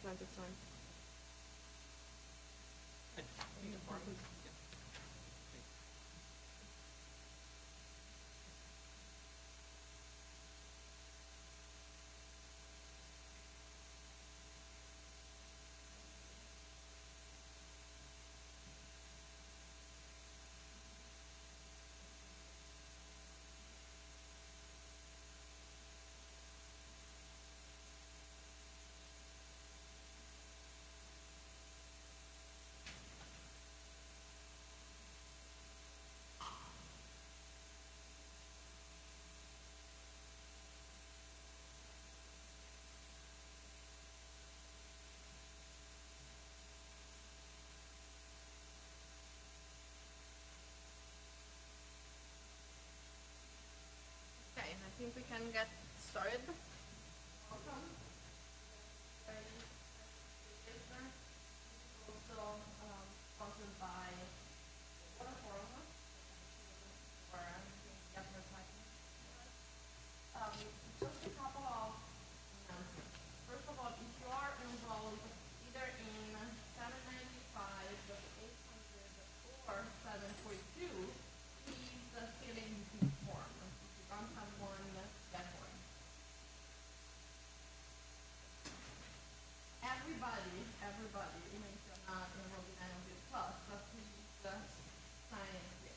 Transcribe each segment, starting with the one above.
plenty of time. Okay, I think we can get started. Welcome. Also sponsored by the Water Forum, where I'm doing the advertising. Just a couple of announcements. First of all, if you are enrolled either in 795, 800, or 742, please fill in the form. If you don't have one, get one. Everybody, even if you're not enrolled in any of this class, but please sign in here.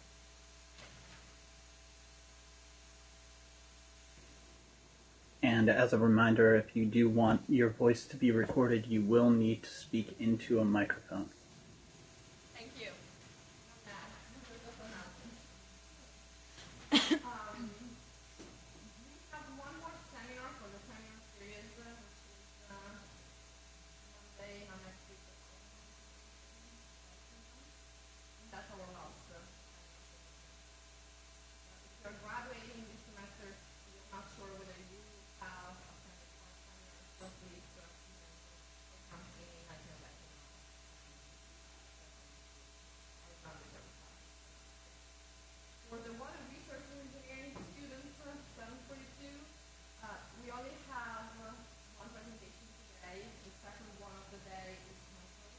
And as a reminder, if you do want your voice to be recorded, you will need to speak into a microphone. Thank you. We have one more seminar for the seminar series, which is Monday, not next week. That's our last seminar. If you're graduating this semester, you're not sure whether you have attended our seminar, so please come to me and I can let you know. For the water research and engineering students, 742, we only have one presentation today. The second one of the day is canceled.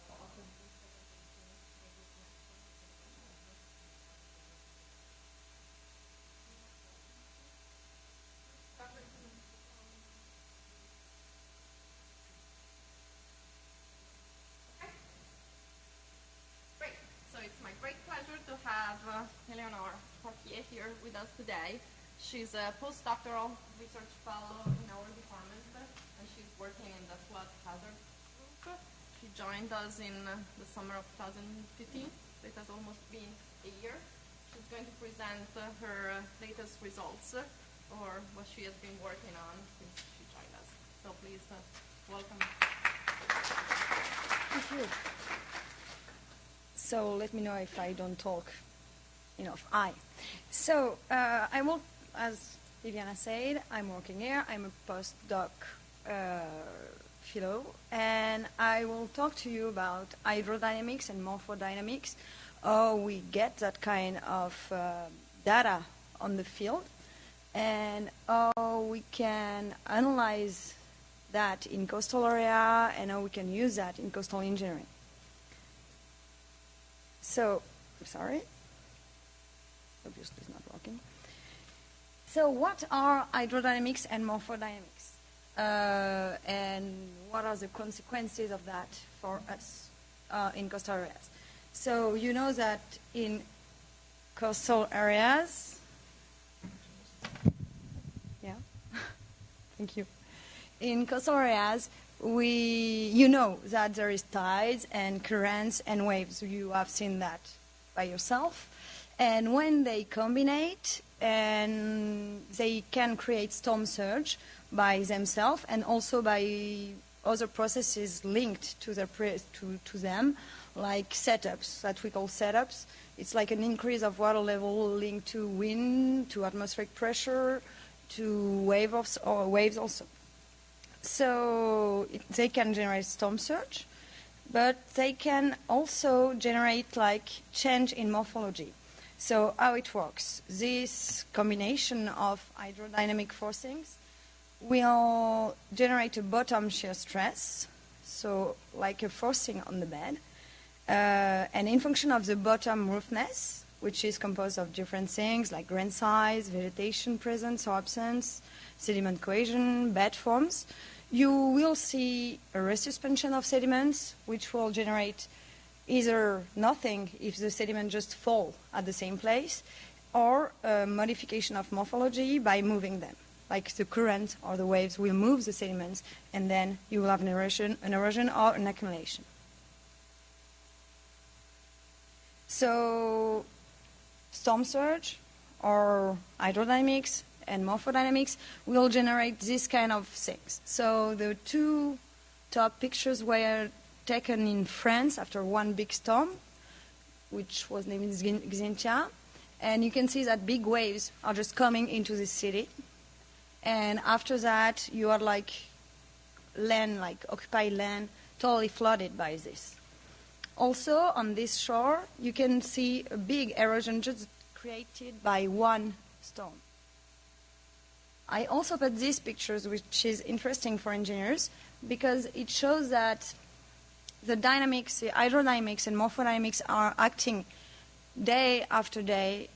So after this presentation, maybe the next one. Okay. Great. So it's my great pleasure to have Eleanor Paquier here with us today. She's a postdoctoral research fellow in our department, and she's working in the flood hazard group. She joined us in the summer of 2015. So it has almost been a year. She's going to present her latest results, or what she has been working on since she joined us. So please welcome. Thank you. So let me know if I don't talk enough. So I work, as Viviana said, I'm working here. I'm a postdoc fellow, and I will talk to you about hydrodynamics and morphodynamics, how we get that kind of data on the field, and how we can analyze that in coastal area, and how we can use that in coastal engineering. So, sorry, obviously it's not working. So what are hydrodynamics and morphodynamics? And what are the consequences of that for us in coastal areas? So you know that in coastal areas, yeah, thank you. In coastal areas, you know that there is tides and currents and waves. You have seen that by yourself. And when they combine, and they can create storm surge by themselves and also by other processes linked to them, like setups, that we call setups. It's like an increase of water level linked to wind, to atmospheric pressure, to waves also. So they can generate storm surge, but they can also generate like change in morphology. So how it works? This combination of hydrodynamic forcings will generate a bottom shear stress, so like a forcing on the bed. And in function of the bottom roughness, which is composed of different things like grain size, vegetation presence or absence, sediment cohesion, bed forms, you will see a resuspension of sediments, which will generate either nothing if the sediment just fall at the same place, or a modification of morphology by moving them. Like the current or the waves will move the sediments, and then you will have an erosion or an accumulation. So storm surge or hydrodynamics and morphodynamics will generate this kind of things. So the two top pictures were taken in France after one big storm, which was named Xynthia. And you can see that big waves are just coming into the city. And after that, you are like land, like occupied land, totally flooded by this. Also, on this shore, you can see a big erosion just created by one storm. I also put these pictures, which is interesting for engineers, because it shows that the dynamics, the hydrodynamics and morphodynamics are acting day after day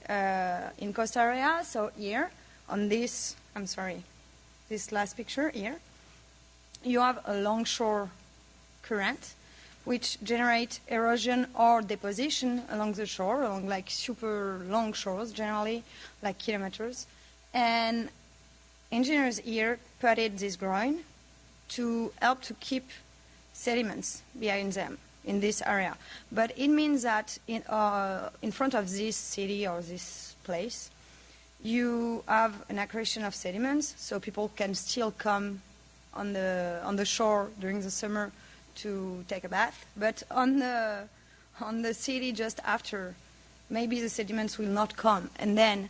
in coast area. So here, on this, this last picture here, you have a longshore current, which generate erosion or deposition along the shore, along like super long shores, generally like kilometers. And engineers here putted this groin to help to keep sediments behind them in this area. But it means that in front of this city or this place, you have an accretion of sediments, so people can still come on the shore during the summer to take a bath. But on the city just after, maybe the sediments will not come, and then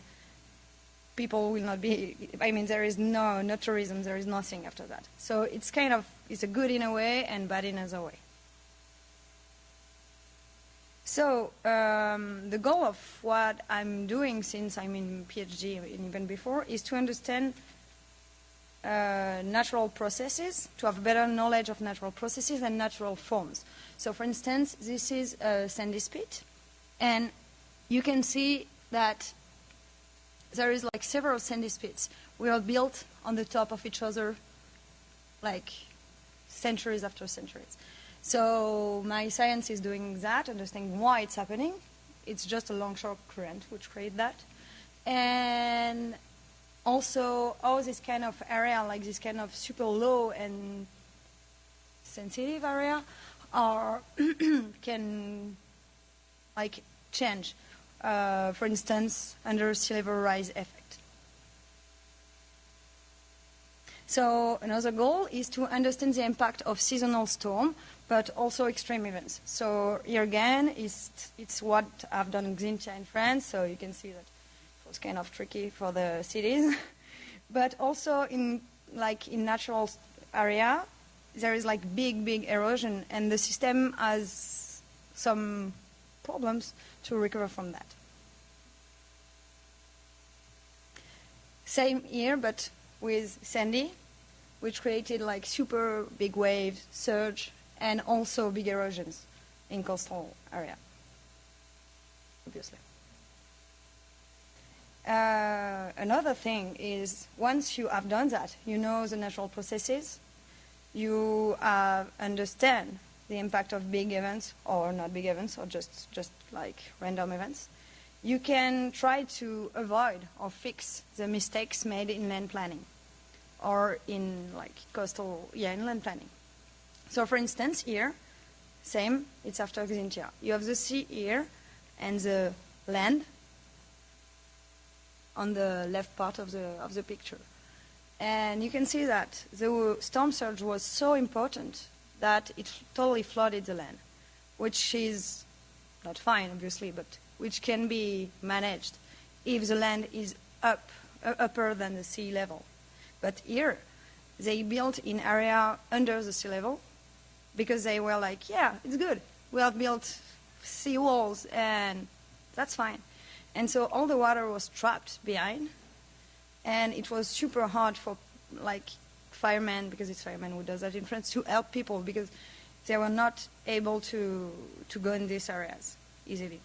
people will not be, there is no tourism, there is nothing after that. So it's it's a good in a way and bad in another way. So the goal of what I'm doing since I'm in PhD and even before is to understand natural processes, to have better knowledge of natural processes and natural forms. So for instance, this is a sandy spit, and you can see that there is like several sandy spits. We are built on the top of each other like centuries after centuries. So my science is doing that, understanding why it's happening. It's just a longshore current which creates that. And also how this kind of area, like this kind of super low and sensitive area, can like change. For instance, under sea level rise effect. So another goal is to understand the impact of seasonal storm, but also extreme events. So here again, it's what I've done in Xynthia in France, so you can see that it was kind of tricky for the cities. But also in natural area, there is like big erosion, and the system has some problems to recover from that. Same here, but with Sandy, which created like super big waves, surge, and also big erosions in coastal area, obviously. Another thing is, once you have done that, you know the natural processes, you understand the impact of big events, or not big events, or just like random events, you can try to avoid or fix the mistakes made in land planning or in land planning. So for instance, here, same, it's after Xynthia. You have the sea here and the land on the left part of the picture. And you can see that the storm surge was so important that it totally flooded the land, which is not fine, obviously, but which can be managed if the land is upper than the sea level. But here, they built in area under the sea level because they were like, yeah, it's good. We have built sea walls, and that's fine. And so all the water was trapped behind, and it was super hard for firemen, because it's firemen who does that in France, to help people because they were not able to go in these areas easily.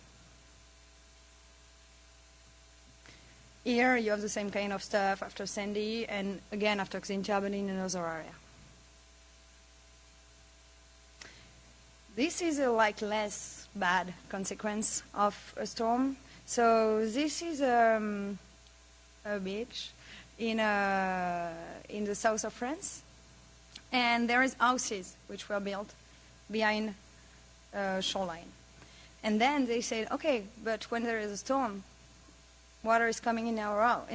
Here you have the same kind of stuff after Sandy, and again after Xynthia, but in another area. This is a less bad consequence of a storm. So this is a beach in the south of France, and there is houses which were built behind shoreline. And then they said, okay, but when there is a storm, water is coming in our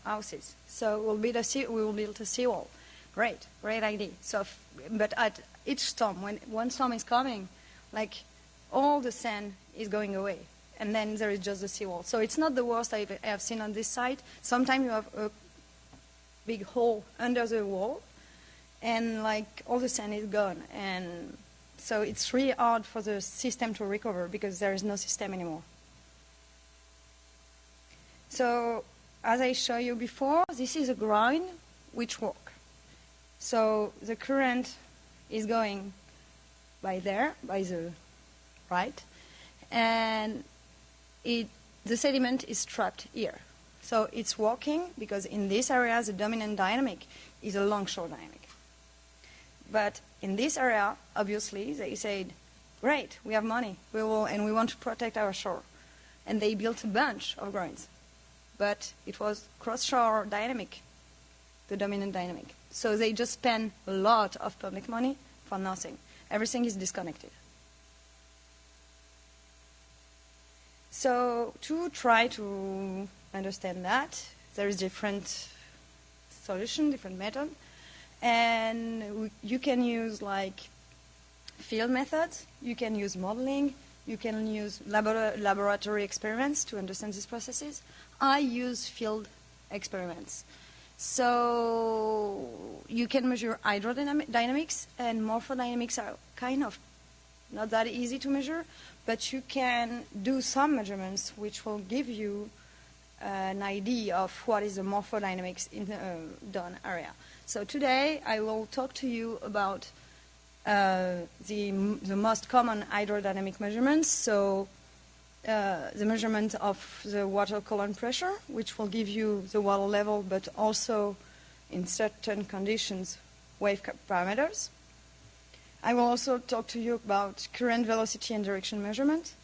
houses, so we will build a seawall. Great idea. So, but at each storm, when one storm is coming, like all the sand is going away, and then there is just the seawall. So it's not the worst I have seen on this site. Sometimes you have a big hole under the wall, and like all the sand is gone, and so it's really hard for the system to recover because there is no system anymore. So, as I showed you before, this is a groin which works. So the current is going by there, by the right, and the sediment is trapped here. So it's working because in this area the dominant dynamic is a longshore dynamic. But in this area, obviously, they said, great, we have money, we want to protect our shore. And they built a bunch of groins. But it was cross-shore dynamic, the dominant dynamic. So they just spend a lot of public money for nothing. Everything is disconnected. So to try to understand that, there is different solution, different method. And you can use like field methods, you can use modeling, you can use laboratory experiments to understand these processes. I use field experiments. So you can measure hydrodynamics, and morphodynamics are kind of not that easy to measure, but you can do some measurements which will give you an idea of what is the morphodynamics in the done area. So today I will talk to you about the most common hydrodynamic measurements. So the measurement of the water column pressure, which will give you the water level, but also in certain conditions, wave parameters. I will also talk to you about current velocity and direction measurement.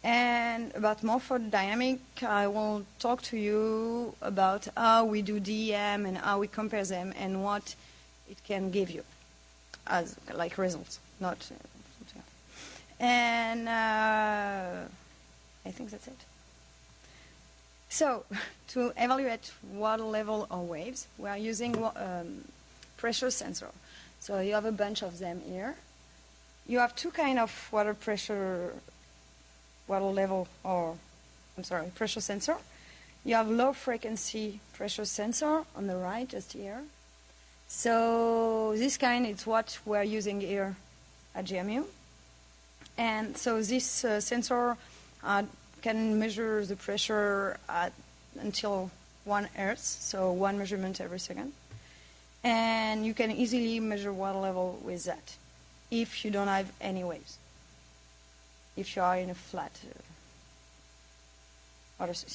And about morphodynamic, I will talk to you about how we do DEM and how we compare them and what it can give you as like results, not something else. And I think that's it. So to evaluate water level or waves, we are using pressure sensor. So you have a bunch of them here. You have two kind of pressure sensor. You have low frequency pressure sensor on the right, just here. So this kind is what we're using here at GMU. And so this sensor can measure the pressure until 1 Hertz, so one measurement every second. And you can easily measure water level with that if you don't have any waves. If you are in a flat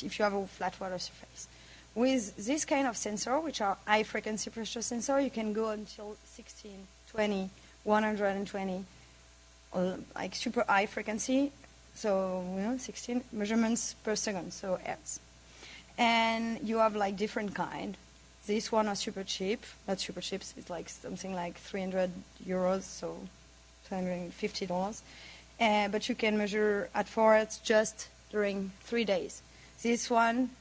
if you have a flat water surface. With this kind of sensor, which are high frequency pressure sensor, you can go until 16, 20, 120, like super high frequency. So 16 measurements per second, so hertz. And you have like different kind. This one are super cheap. Not super cheap. It's like something like 300 euros, so $250. But you can measure at 4 hertz just during 3 days. This one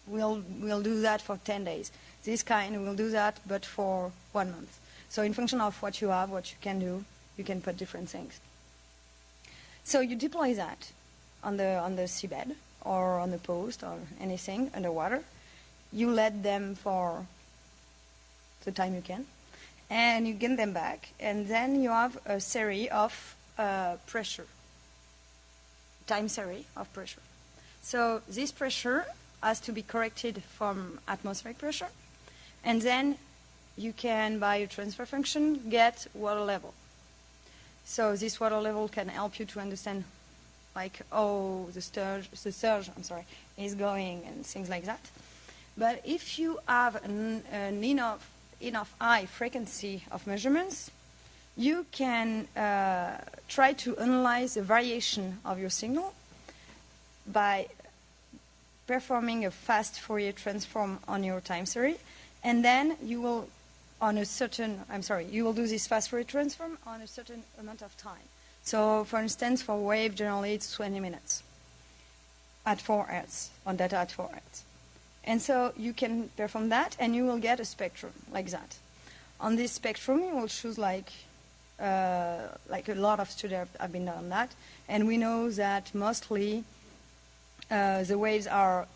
will do that for 10 days. This kind will do that, but for 1 month. So in function of what you have, what you can do, you can put different things. So you deploy that on the seabed or on the post or anything underwater. You let them for the time you can, and you get them back, and then you have a series of pressure, time series of pressure. So this pressure has to be corrected from atmospheric pressure, and then you can, by a transfer function, get water level. So this water level can help you to understand, like, oh, the surge, is going and things like that. But if you have an enough high frequency of measurements, you can try to analyze the variation of your signal by performing a fast Fourier transform on your time series, and then you will you will do this fast Fourier transform on a certain amount of time. So, for instance, for wave, generally it's 20 minutes at 4 Hz, on data at 4 Hz. And so you can perform that, and you will get a spectrum like that. On this spectrum, you will choose like a lot of studies have been done on that, and we know that mostly the waves are,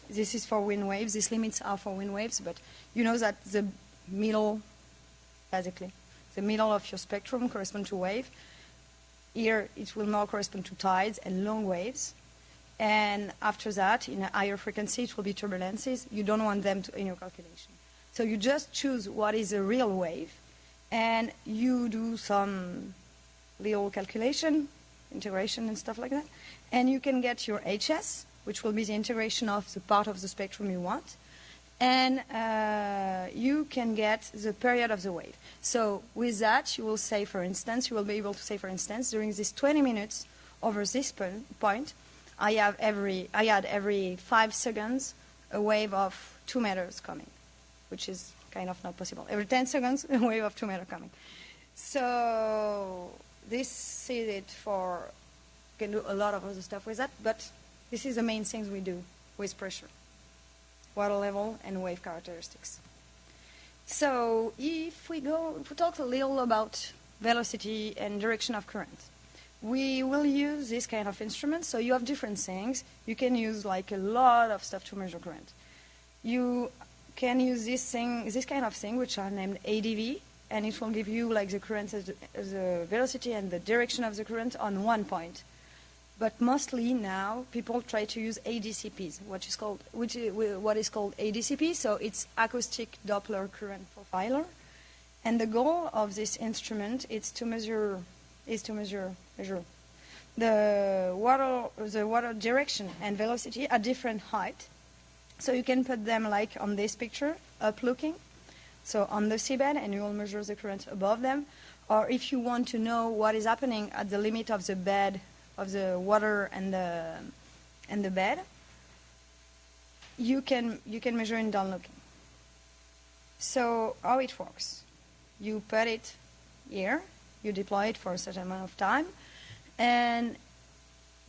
this is for wind waves, these limits are for wind waves, but you know that the middle, basically, the middle of your spectrum corresponds to wave. Here it will now correspond to tides and long waves. And after that, in a higher frequency, it will be turbulences. You don't want them in your calculation. So you just choose what is a real wave, and you do some little calculation, integration and stuff like that, and you can get your HS, which will be the integration of the part of the spectrum you want, and you can get the period of the wave. So with that, you will say, for instance, you will be able to say, for instance, during this 20 minutes over this point, I had every 5 seconds a wave of 2 meters coming, which is kind of not possible. Every 10 seconds, a wave of 2 meters coming. So this is it for, you can do a lot of other stuff with that, but this is the main things we do with pressure, water level, and wave characteristics. So if we talk a little about velocity and direction of current, we will use this kind of instruments. So you have different things. You can use like a lot of stuff to measure current. You can use this kind of thing, which are named ADV, and it will give you like the current, the velocity and the direction of the current on one point. But mostly now people try to use ADCPs, what is called ADCP. So it's acoustic Doppler current profiler, and the goal of this instrument is to measure the water direction and velocity at different height. So you can put them like on this picture, up looking, so on the seabed, and you will measure the current above them. Or if you want to know what is happening at the limit of the bed, of the water and the bed, you can measure in down looking. So how it works? You put it here. You deploy it for a certain amount of time, and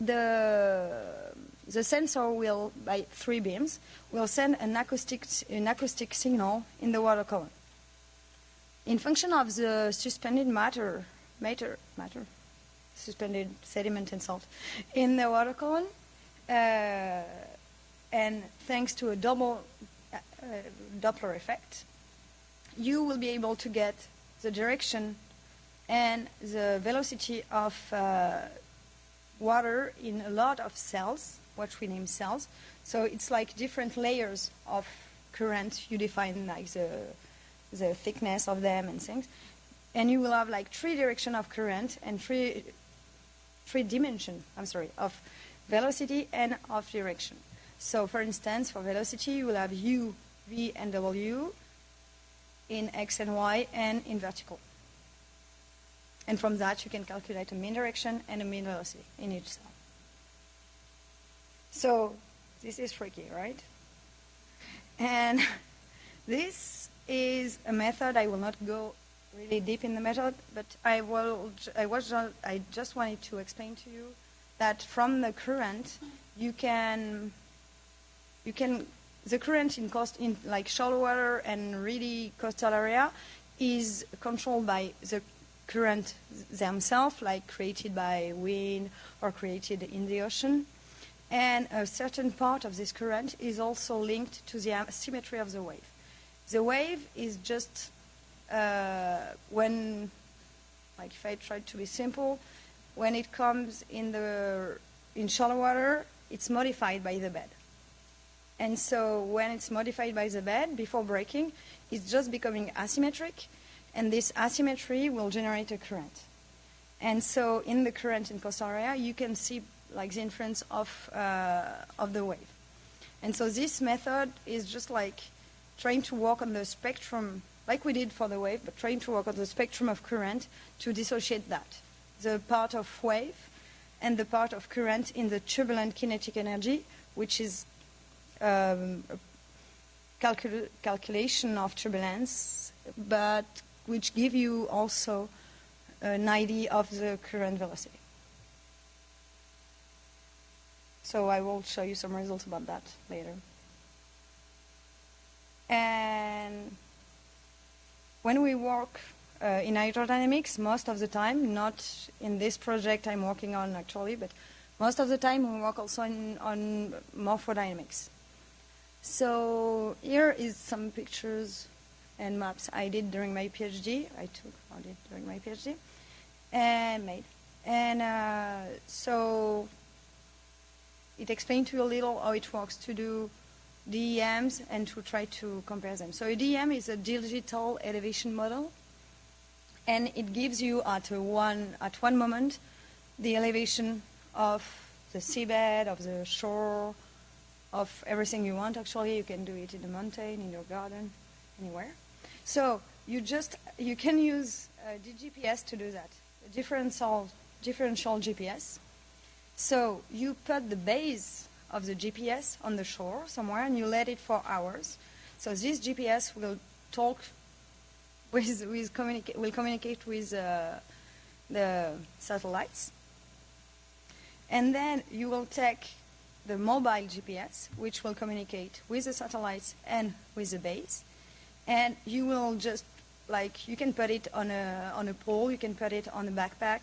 the sensor will, by 3 beams, will send an acoustic signal in the water column. In function of the suspended suspended sediment and salt in the water column, and thanks to a double Doppler effect, you will be able to get the direction and the velocity of water in a lot of cells, what we name cells. So it's like different layers of current. You define like the thickness of them and things. And you will have like 3 direction of current and three dimension, of velocity and of direction. So for instance, for velocity, you will have U, V, and W in X and Y and in vertical. And from that, you can calculate a mean direction and a mean velocity in each cell. So this is tricky, right? And this is a method. I will not go really deep in the method, but I just wanted to explain to you that from the current, the current in like shallow water and really coastal area is controlled by the current themselves, like created by wind or created in the ocean. And a certain part of this current is also linked to the symmetry of the wave. The wave is just when, like if I try to be simple, when it comes in shallow water, it's modified by the bed. And so when it's modified by the bed before breaking, it's just becoming asymmetric, and this asymmetry will generate a current. And so in the current in coastal area, you can see like the influence of the wave. And so this method is just like trying to work on the spectrum, like we did for the wave, but trying to work on the spectrum of current to dissociate that, the part of wave and the part of current in the turbulent kinetic energy, which is calculation of turbulence, but which give you also an idea of the current velocity. So I will show you some results about that later. And when we work in hydrodynamics, most of the time, not in this project I'm working on actually, but most of the time we work also on morphodynamics. So here is some pictures and maps I did during my PhD. I did during my PhD and made. And so it explained to you a little how it works to do DEMs and to try to compare them. So a DEM is a digital elevation model, and it gives you at one moment the elevation of the seabed, of the shore, of everything you want. Actually, you can do it in the mountain, in your garden, anywhere. So you can use DGPS to do that, a differential GPS. So you put the base of the GPS on the shore somewhere, and you let it for hours. So this GPS will talk will communicate with the satellites, and then you will take the mobile GPS, which will communicate with the satellites and with the base, and you will just you can put it on a pole, you can put it on a backpack.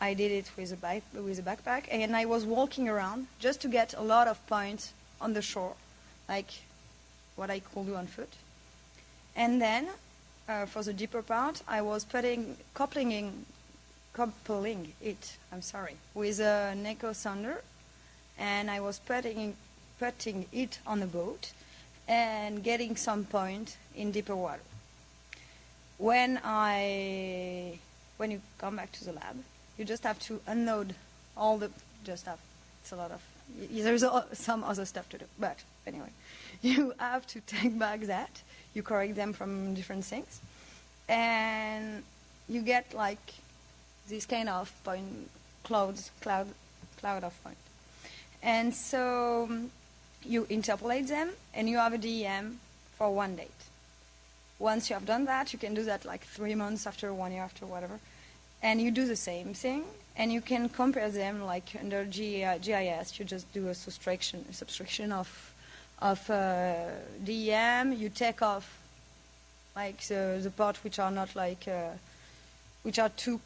I did it with a backpack, and I was walking around just to get a lot of points on the shore, like what I could do on foot. And then, for the deeper part, I was coupling it with an echo sounder, and I was putting it on a boat and getting some point in deeper water. When you come back to the lab, you just have to unload all the it's a lot of, there's some other stuff to do, but anyway, you have to take back that, you correct them from different things, and you get like this kind of cloud of point. And so you interpolate them, and you have a DEM for one date. Once you have done that, you can do that like 3 months after, 1 year after, whatever. And you do the same thing, and you can compare them like under GIS. You just do a subtraction of DEM. You take off like the part which are not like which are too,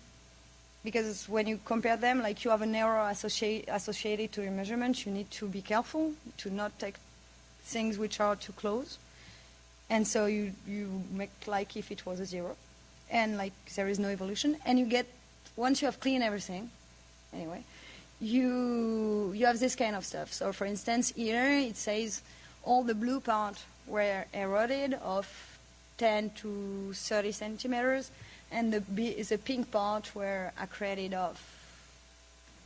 because when you compare them, like you have an error associated to your measurement. You need to be careful to not take things which are too close, and so you make like if it was a 0. And like there is no evolution, and you get, once you have cleaned everything, anyway, you have this kind of stuff. So for instance, here it says all the blue part were eroded of 10 to 30 centimeters, and the pink part were accreted of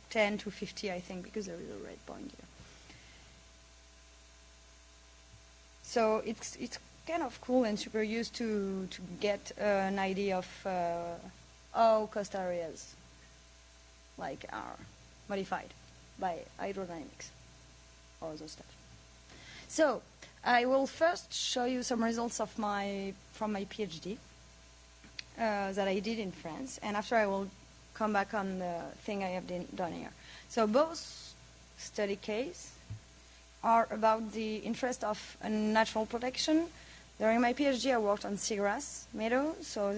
10 to 50, I think, because there is a red point here. So it's kind of cool and super used to get an idea of how coast areas like are modified by hydrodynamics or those stuff. So I will first show you some results of from my PhD that I did in France, and after I will come back on the thing I have done here. So both study cases are about the interest of natural protection. During my PhD, I worked on seagrass meadow, so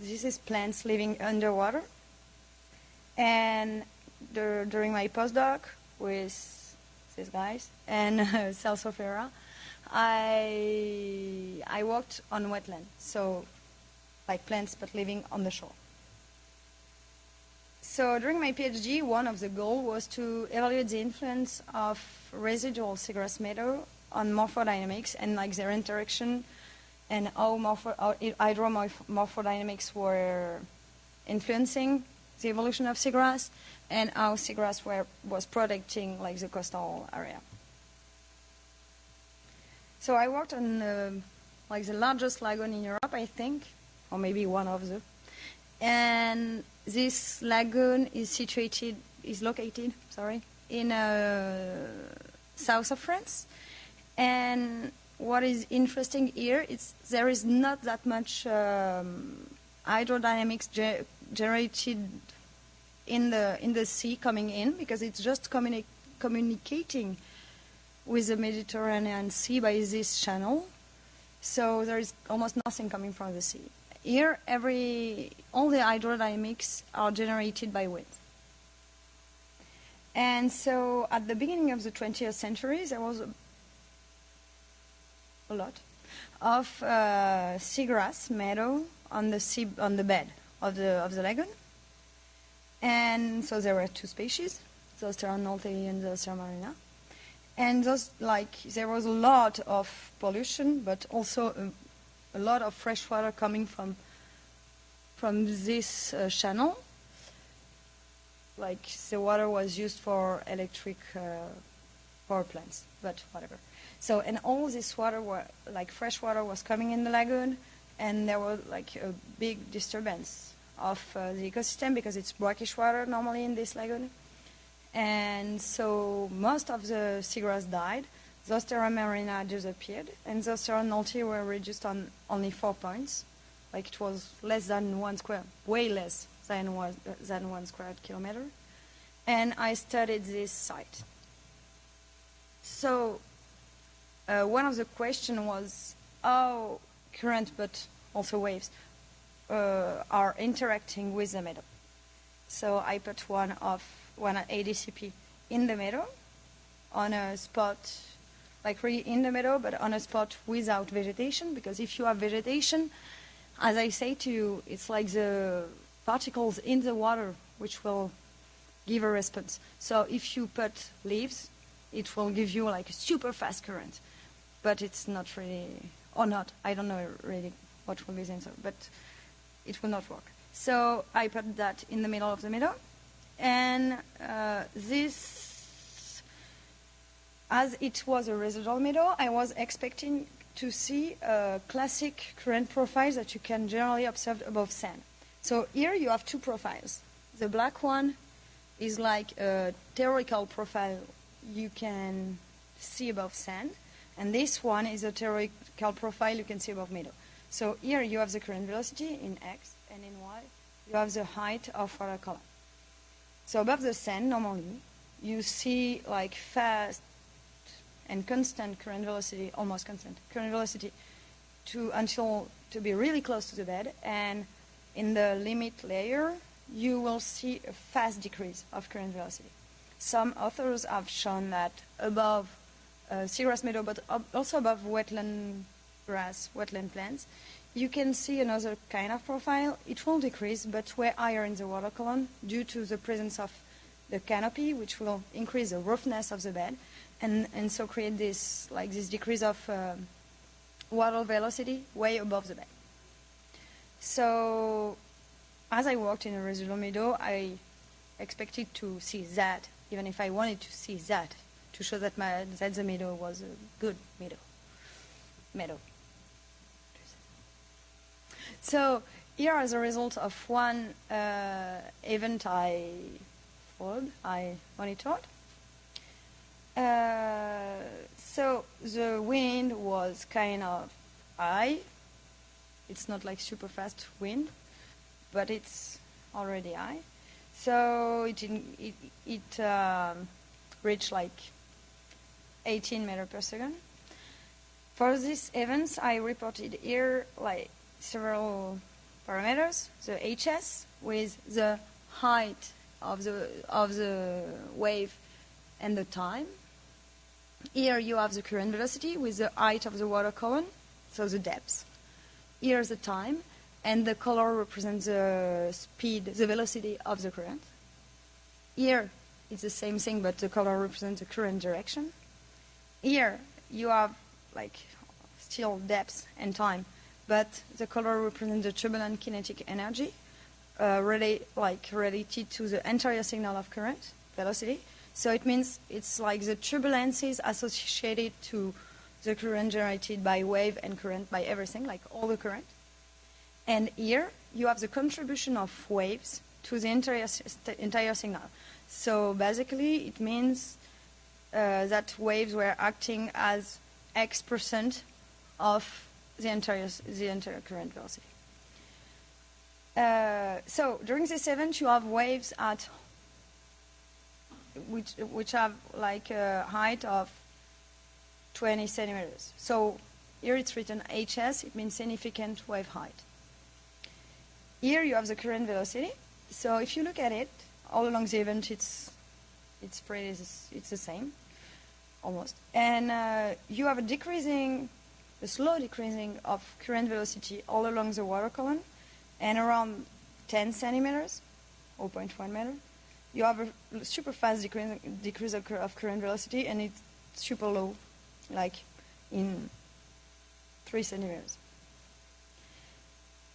this is plants living underwater. And during my postdoc with these guys and Salsofera, I worked on wetland, so like plants but living on the shore. So during my PhD, one of the goals was to evaluate the influence of residual seagrass meadow on morphodynamics and like their interaction and how hydromorphodynamics were influencing the evolution of seagrass and how seagrass was protecting like the coastal area. So I worked on like the largest lagoon in Europe, I think, or maybe one of the. And this lagoon is located in south of France. And what is interesting here is there is not that much hydrodynamics generated in the sea coming in, because it's just communicating with the Mediterranean Sea by this channel. So there is almost nothing coming from the sea. Here, all the hydrodynamics are generated by wind. And so at the beginning of the 20th century, there was a lot of seagrass meadow on the bed of the lagoon. And so there were two species, Zostera norte and Zostera marina. And there was a lot of pollution, but also a lot of fresh water coming from this channel. Like the water was used for electric power plants, but whatever. So, and all this water, like fresh water, was coming in the lagoon, and there was like a big disturbance of the ecosystem because it's brackish water normally in this lagoon. And so most of the seagrass died. Zostera marina disappeared, and Zostera norte were reduced on only 4 points. Like it was less than way less than 1 square kilometer. And I studied this site. So one of the questions was how current, but also waves, are interacting with the meadow. So I put one ADCP in the meadow, on a spot, like really in the meadow, but on a spot without vegetation, because if you have vegetation, as I say to you, it's like the particles in the water which will give a response. So if you put leaves, it will give you like a super fast current, but it's not really, or not, I don't know really what will be the answer, but it will not work. So I put that in the middle of the meadow. And this, as it was a residual meadow, I was expecting to see classic current profiles that you can generally observe above sand. So here you have two profiles. The black one is like a theoretical profile you can see above sand, and this one is a theoretical profile you can see above meadow. So here you have the current velocity in X, and in Y you have the height of water column. So above the sand, normally, you see like fast and constant current velocity, almost constant current velocity, to be really close to the bed. And in the limit layer, you will see a fast decrease of current velocity. Some authors have shown that above seagrass meadow, but also above wetland grass, wetland plants, you can see another kind of profile. It will decrease, but way higher in the water column due to the presence of the canopy, which will increase the roughness of the bed, and so create this decrease of water velocity way above the bed. So, as I worked in a residual meadow, I expected to see that, even if I wanted to see that, to show that the meadow was a good meadow. So here, as a result of one event I monitored, so the wind was kind of high. It's not like super fast wind, but it's already high. So it reached like 18 meters per second. For these events, I reported here like several parameters, the HS with the height of the wave and the time. Here you have the current velocity with the height of the water column, so the depth. Here's the time, and the color represents the speed, the velocity of the current. Here it's the same thing, but the color represents the current direction. Here you have like still depth and time, but the color represents the turbulent kinetic energy related to the entire signal of current velocity. So it means it's like the turbulences associated to the current generated by wave and current by everything, like all the current. And here you have the contribution of waves to the entire signal. So basically it means that waves were acting as X% of the entire current velocity. So during this event, you have waves at which have like a height of 20 centimeters. So here it's written HS. It means significant wave height. Here you have the current velocity. So if you look at it all along the event, it's the same, almost. And you have a slow decreasing of current velocity all along the water column, and around 10 centimeters, 0.1 meter, you have a super fast decrease of current velocity, and it's super low, like in 3 centimeters.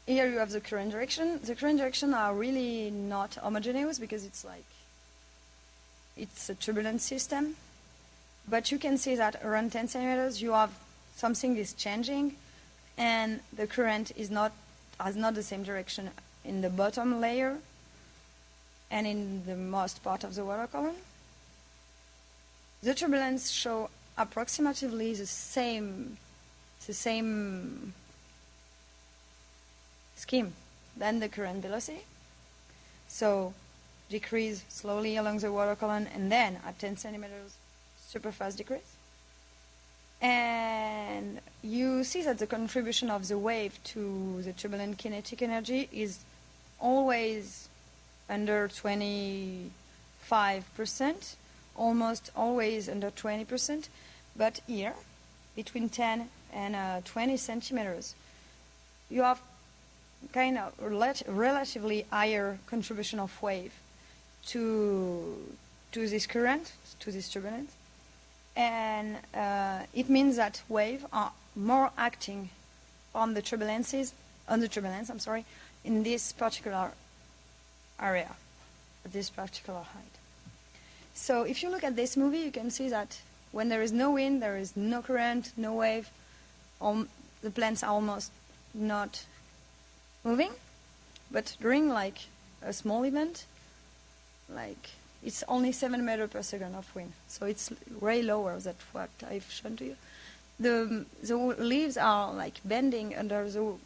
Here you have the current direction. The current direction are really not homogeneous because it's a turbulent system. But you can see that around 10 centimeters you have something is changing, and the current has not the same direction in the bottom layer and in the most part of the water column. The turbulence show approximately the same scheme than the current velocity. So decrease slowly along the water column, and then at 10 centimeters, super fast decrease. And you see that the contribution of the wave to the turbulent kinetic energy is always under 25%, almost always under 20%. But here, between 10 and 20 centimeters, you have kind of relatively higher contribution of wave to this current, to this turbulence. And it means that waves are more acting on the turbulence, in this particular area, at this particular height. So if you look at this movie, you can see that when there is no wind, there is no current, no wave, the planes are almost not moving. But during like a small event, like it's only 7 meters per second of wind, so it's way lower than what I've shown to you. The leaves are like bending under the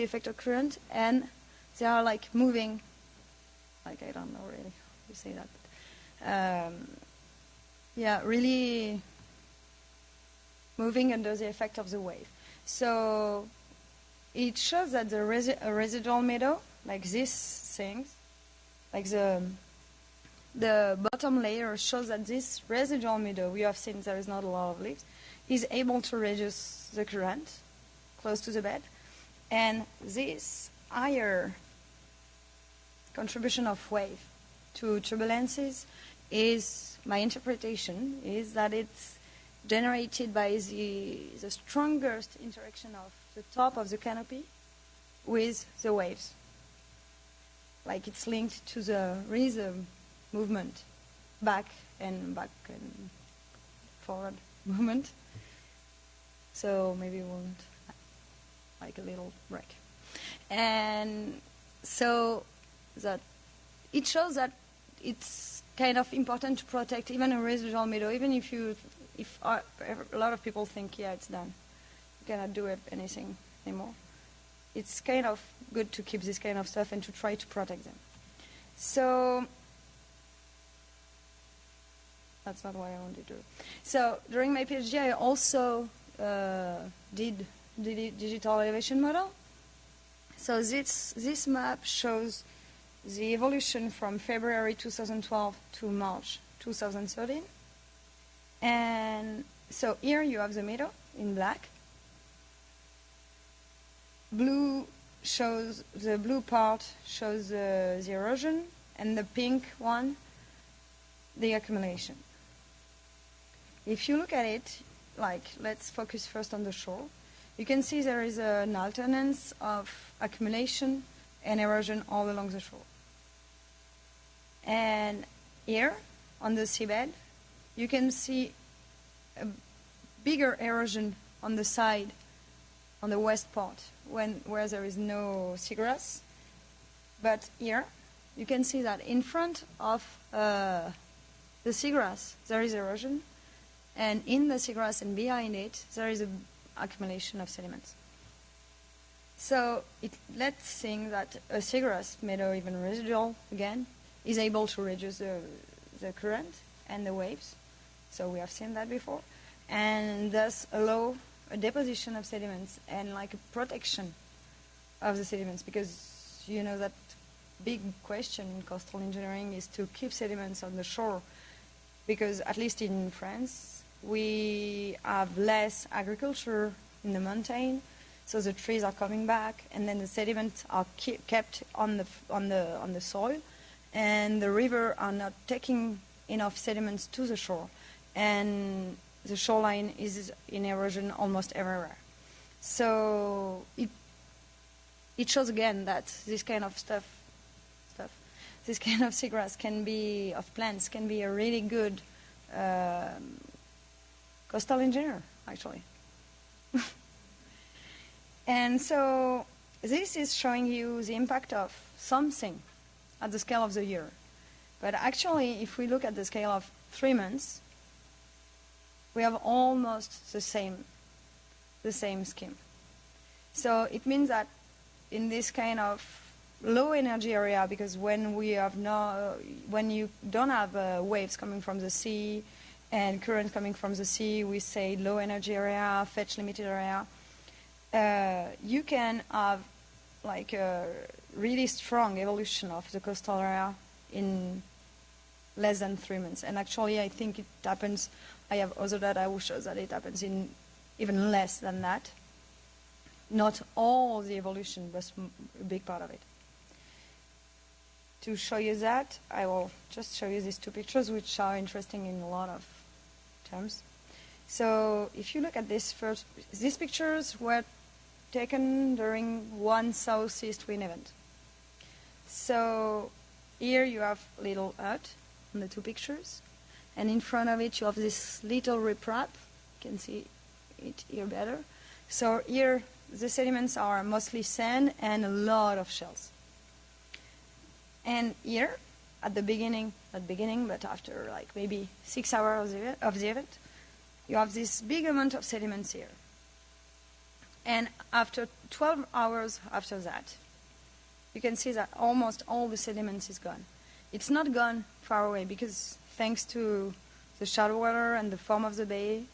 effect of current, and they are like moving, like I don't know really how to say that, but, yeah, really moving under the effect of the wave. So it shows that the residual meadow, like these things, like the bottom layer shows that this residual meadow, we have seen there is not a lot of leaves, is able to reduce the current close to the bed. And this higher contribution of wave to turbulences is, my interpretation is that it's generated by the strongest interaction of the top of the canopy with the waves. Like it's linked to the rhythm movement, back and forward movement. So maybe we'll like a little break. And so that it shows that it's kind of important to protect even a residual meadow, even if a lot of people think, yeah, it's done, you cannot do anything anymore. It's kind of good to keep this kind of stuff and to try to protect them. So that's not what I wanted to do. So during my PhD, I also did digital elevation model. So this map shows the evolution from February 2012 to March 2013. And so here you have the meadow in black. The blue part shows the erosion, and the pink one, the accumulation. If you look at it, let's focus first on the shore. You can see there is an alternance of accumulation and erosion all along the shore. And here, on the seabed, you can see a bigger erosion on the side, on the west part, where there is no seagrass. But here, you can see that in front of the seagrass, there is erosion. And in the seagrass and behind it, there is an accumulation of sediments. So let's think that a seagrass meadow, even residual, again, is able to reduce the current and the waves. So we have seen that before. And thus allow a deposition of sediments and like a protection of the sediments, because you know that big question in coastal engineering is to keep sediments on the shore, because at least in France, we have less agriculture in the mountain, so the trees are coming back, and then the sediments are kept on the soil, and the river are not taking enough sediments to the shore, and the shoreline is in erosion almost everywhere. So it shows again that this kind of this kind of seagrass of plants can be a really good coastal engineer, actually. And so this is showing you the impact of something at the scale of the year. But actually, if we look at the scale of 3 months, we have almost the same scheme. So it means that in this kind of low energy area, because when you don't have waves coming from the sea and current coming from the sea, we say low energy area, fetch limited area, you can have like a really strong evolution of the coastal area in less than 3 months. And actually, I think it happens, I have other data which shows that it happens in even less than that. Not all the evolution, but a big part of it. To show you that, I will just show you these 2 pictures, which are interesting in a lot of terms. So if you look at this first, these pictures were taken during one southeast wind event. So here you have a little hut on the 2 pictures, and in front of it you have this little riprap. You can see it here better. So here the sediments are mostly sand and a lot of shells. And here, at the beginning, but after like maybe 6 hours of the event, you have this big amount of sediments here. And after 12 hours after that, you can see that almost all the sediments is gone. It's not gone far away, because thanks to the shallow water and the form of the bay,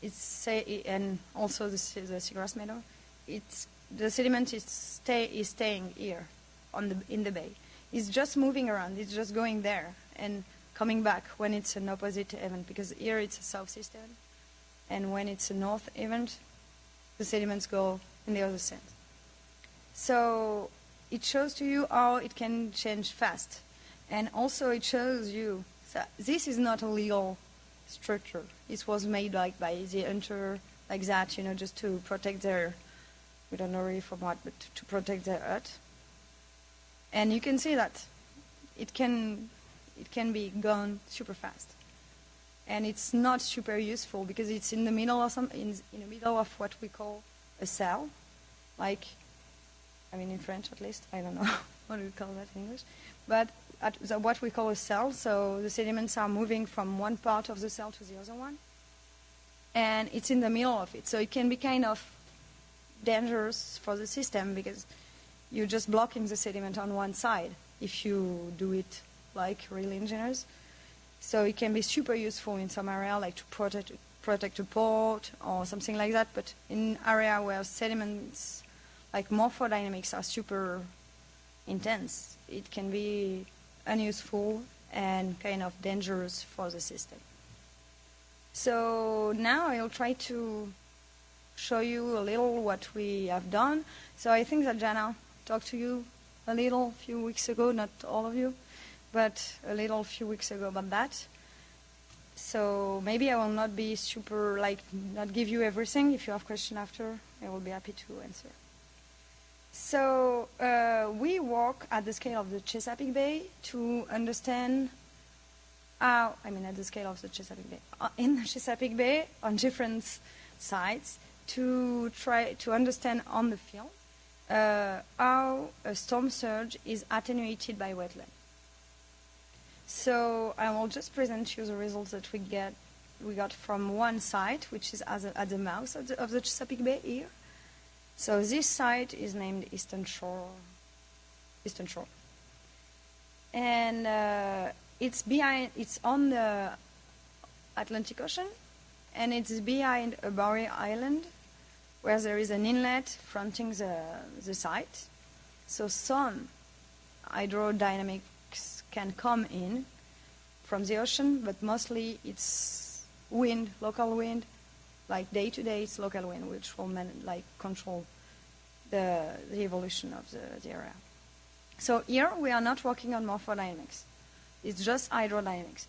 and also the seagrass meadow, the sediment is staying here in the bay. It's just moving around. It's just going there and coming back when it's an opposite event, because here it's a southeast event, and when it's a north event, the sediments go in the other sense. So it shows to you how it can change fast, and also it shows you that this is not a legal structure. It was made like by the hunter, like that, just to protect their, we don't know really from what, but to protect their hut. And you can see that it can be gone super fast, and it's not super useful because it's in the middle of in the middle of what we call a cell, in French at least. I don't know what we call that in English, but what we call a cell. So the sediments are moving from one part of the cell to the other one, and it's in the middle of it. So it can be kind of dangerous for the system, because you're just blocking the sediment on one side if you do it like real engineers. So it can be super useful in some area, like to protect a port or something like that. But in area where sediments, like morphodynamics, are super intense, it can be unuseful and kind of dangerous for the system. So now I'll try to show you a little what we have done. So I think that Jana talked to you a few weeks ago, not all of you, but a few weeks ago about that. So maybe I will not be super, not give you everything. If you have questions after, I will be happy to answer. So we work at the scale of the Chesapeake Bay to understand at the scale of the Chesapeake Bay, in the Chesapeake Bay on different sites to try to understand on the field how a storm surge is attenuated by wetland. So I will just present you the results that we got from one site, which is at the mouth of the Chesapeake Bay here. So this site is named Eastern Shore. And it's on the Atlantic Ocean, and it's behind a barrier island where there is an inlet fronting the site. So some hydrodynamics can come in from the ocean, but mostly it's wind, local wind, like day to day it's local wind, which will control the evolution of the area. So here we are not working on morphodynamics. It's just hydrodynamics.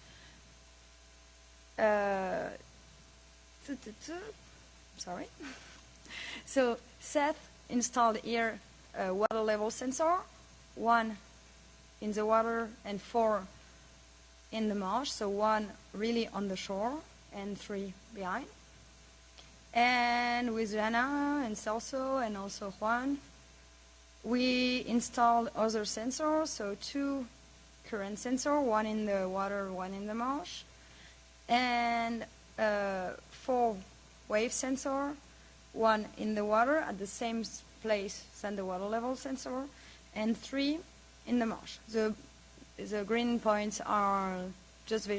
Sorry. So Seth installed here a water level sensor, 1 in the water and 4 in the marsh, so 1 really on the shore and 3 behind. And with Jana and Celso and also Juan, we installed other sensors, so 2 current sensor, 1 in the water, 1 in the marsh, and 4 wave sensor, 1 in the water at the same place than the water level sensor, and 3 in the marsh. The green points are just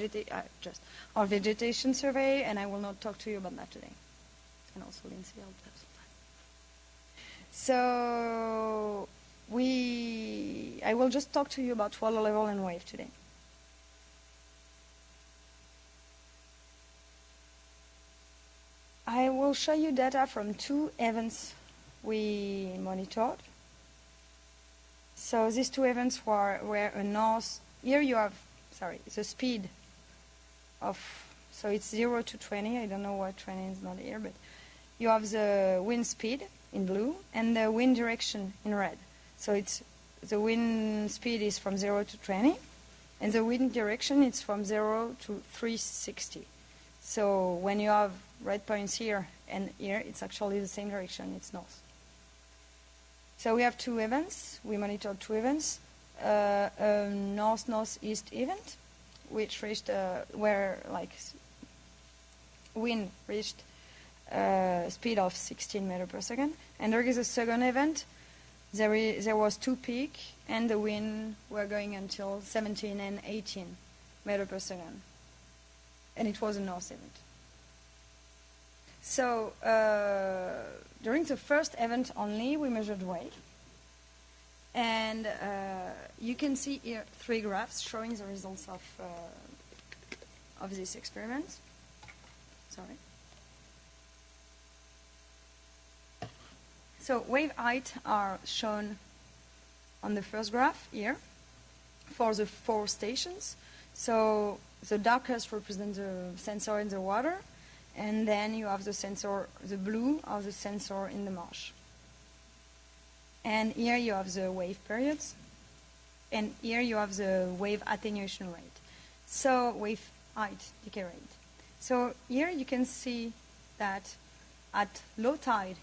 our vegetation survey, and I will not talk to you about that today. And also Lindsay, I'll have some time. So I will just talk to you about water level and wave today. I will show you data from 2 events we monitored. So these 2 events were a north. Here you have, the speed of, so it's 0 to 20. I don't know why 20 is not here, but you have the wind speed in blue and the wind direction in red. So it's the wind speed is from 0 to 20, and the wind direction is from 0 to 360. So when you have red points here and here, it's actually the same direction, it's north. So we have 2 events. We monitored 2 events. A north-northeast event, which reached where wind reached speed of 16 meters per second. And there is a second event. There was 2 peaks, and the wind were going until 17 and 18 meters per second. And it was a north event. So during the first event only, we measured wave. And you can see here 3 graphs showing the results of this experiment. Sorry. So wave height are shown on the first graph here for the 4 stations. So the darkest represent the sensor in the water, and then you have the sensor, the blue of the sensor in the marsh. And here you have the wave periods, and here you have the wave attenuation rate. So wave height decay rate. So here you can see that at low tide,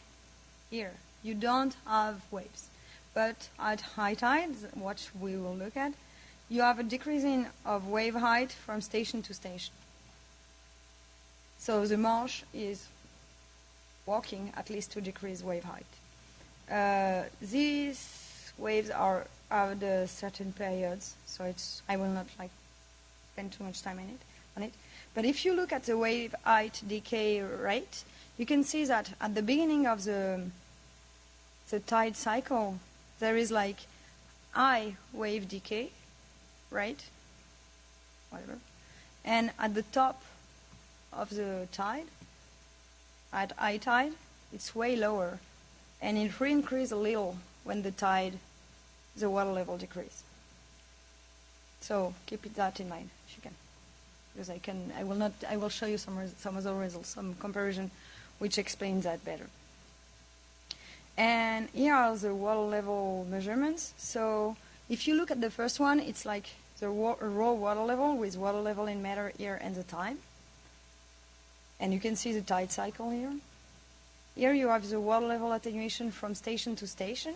here, you don't have waves. But at high tide, what we will look at, you have a decreasing of wave height from station to station. So the marsh is working at least to decrease wave height. These waves are the certain periods, so I will not spend too much time on it. But if you look at the wave height decay rate, you can see that at the beginning of the tide cycle, there is high wave decay, right? Whatever. And at the top of the tide, at high tide, it's way lower. And it re-increases a little when the water level decreases. So keep that in mind if you can. because I will show you some other results, some comparison, which explains that better. And here are the water level measurements. So if you look at the first one, it's like the raw water level with water level in matter here and the time. And you can see the tide cycle here. Here you have the water level attenuation from station to station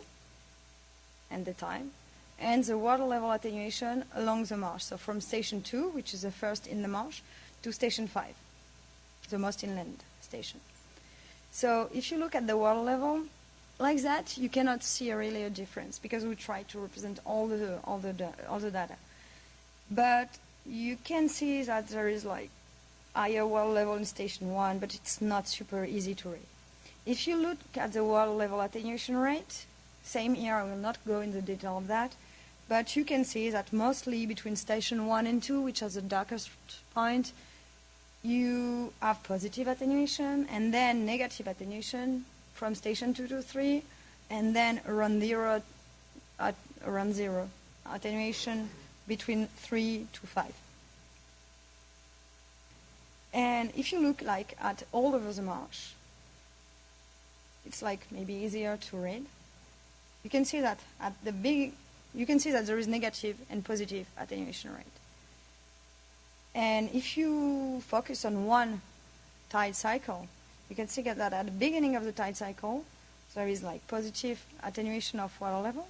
and the time. And the water level attenuation along the marsh. So from station 2, which is the first in the marsh, to station 5, the most inland station. So if you look at the water level, like that, you cannot see really a difference because we try to represent all the data. But you can see that there is like higher water level in station 1, but it's not super easy to read. If you look at the water level attenuation rate, same here, I will not go into detail of that, but you can see that mostly between station 1 and 2, which is the darkest point, you have positive attenuation and then negative attenuation from station 2 to 3, and then around zero attenuation between 3 to 5. And if you look like at all over the marsh, it's like maybe easier to read. You can see that at the big, you can see that there is negative and positive attenuation rate. And if you focus on one tide cycle, you can see that at the beginning of the tide cycle, there is like positive attenuation of water level,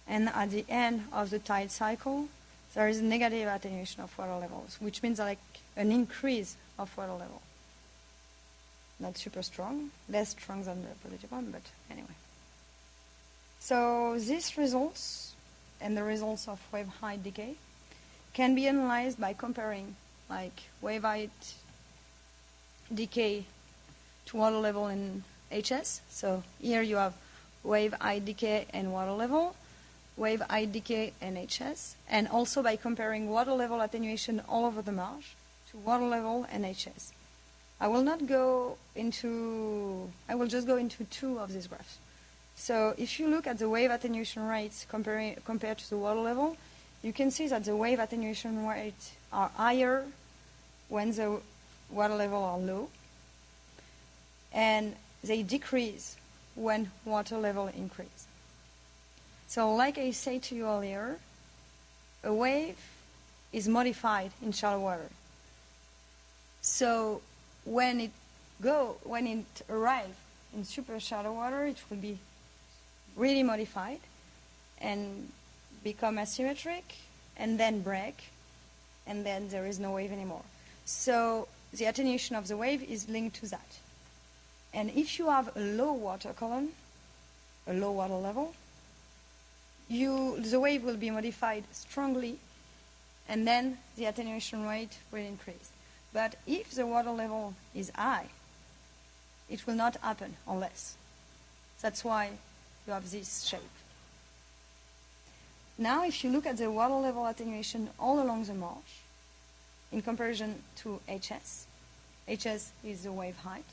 and at the end of the tide cycle, there is negative attenuation of water levels, which means like an increase of water level. Not super strong, less strong than the positive one, but anyway. So these results and the results of wave height decay can be analyzed by comparing like wave height decay to water level in HS. So here you have wave height decay and water level, wave height decay and HS, and also by comparing water level attenuation all over the marsh to water level and HS. I will just go into two of these graphs. So if you look at the wave attenuation rates compared to the water level, you can see that the wave attenuation rates are higher when the water level are low, and they decrease when water level increase. So like I said to you earlier, a wave is modified in shallow water. So when it arrives in super shallow water, it will be really modified and become asymmetric and then break, and then there is no wave anymore. So the attenuation of the wave is linked to that. And if you have a low water column, a low water level, the wave will be modified strongly, and then the attenuation rate will increase. But if the water level is high, it will not happen unless. That's why you have this shape. Now, if you look at the water level attenuation all along the marsh, in comparison to HS is the wave height,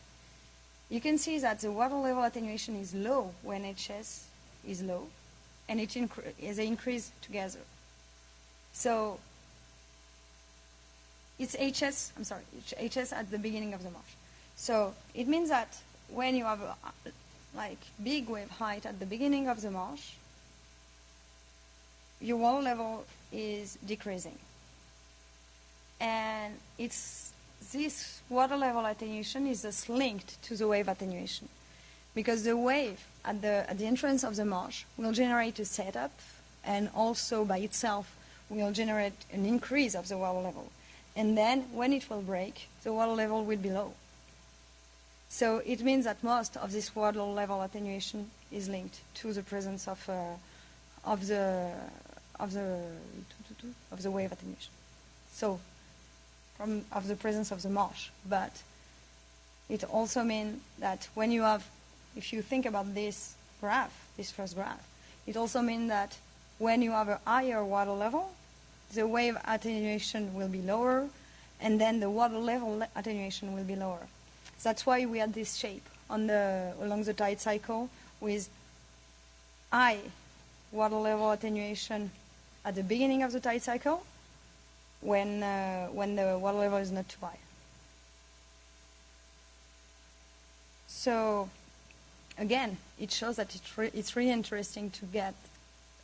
you can see that the water level attenuation is low when HS is low, and they increase together. So it's HS at the beginning of the marsh. So it means that when you have a big wave height at the beginning of the marsh, your water level is decreasing. And this water level attenuation is just linked to the wave attenuation, because the wave at the entrance of the marsh will generate a setup, and also by itself will generate an increase of the water level. And then when it will break, the water level will be low. So it means that most of this water level attenuation is linked to the presence of the wave attenuation. So of the presence of the marsh. But it also means that when you have, if you think about this graph, this first graph, it also means that when you have a higher water level, the wave attenuation will be lower, and then the water level attenuation will be lower. So that's why we had this shape along the tide cycle with high water level attenuation at the beginning of the tide cycle, when the water level is not too high. So again, it shows that it's really interesting to get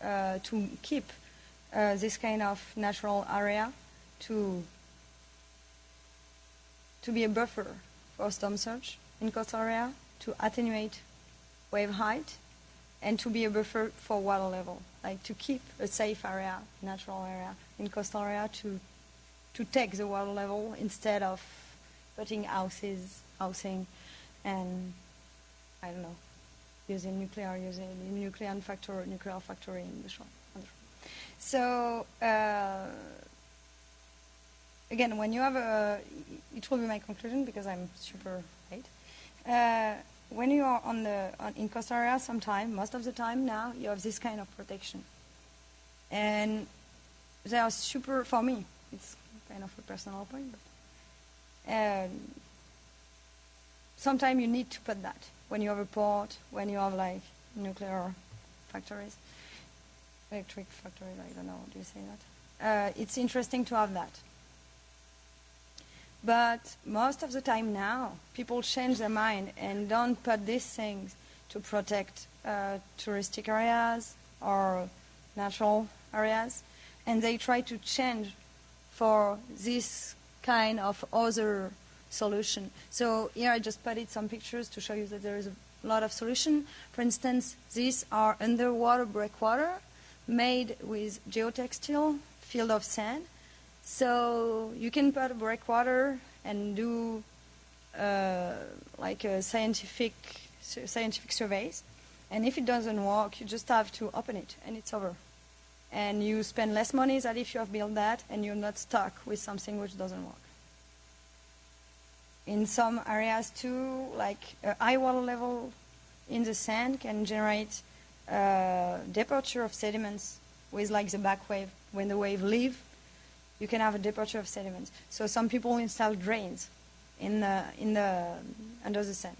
to keep this kind of natural area to be a buffer for storm surge in coastal area, to attenuate wave height, and to be a buffer for water level, like to keep a safe area, natural area in coastal area to take the water level instead of putting housing, and I don't know, using nuclear factory in the shore. So again, when you have it will be my conclusion because I'm super late. When you are in coastal area, most of the time now, you have this kind of protection. And they are super, for me, it's kind of a personal point, but sometimes you need to put that. When you have a port, when you have like nuclear factories, electric factories, I don't know, do you say that? It's interesting to have that. But most of the time now, people change their mind and don't put these things to protect touristic areas or natural areas, and they try to change for this kind of other solution. So here I just put some pictures to show you that there is a lot of solution. For instance, these are underwater breakwater made with geotextile field of sand. So you can put a breakwater and do like a scientific surveys, and if it doesn't work, you just have to open it, and it's over. And you spend less money than if you have built that, and you're not stuck with something which doesn't work. In some areas too, like a high water level in the sand can generate departure of sediments with like the back wave. When the wave leaves, you can have a departure of sediments. So some people install drains under the sand.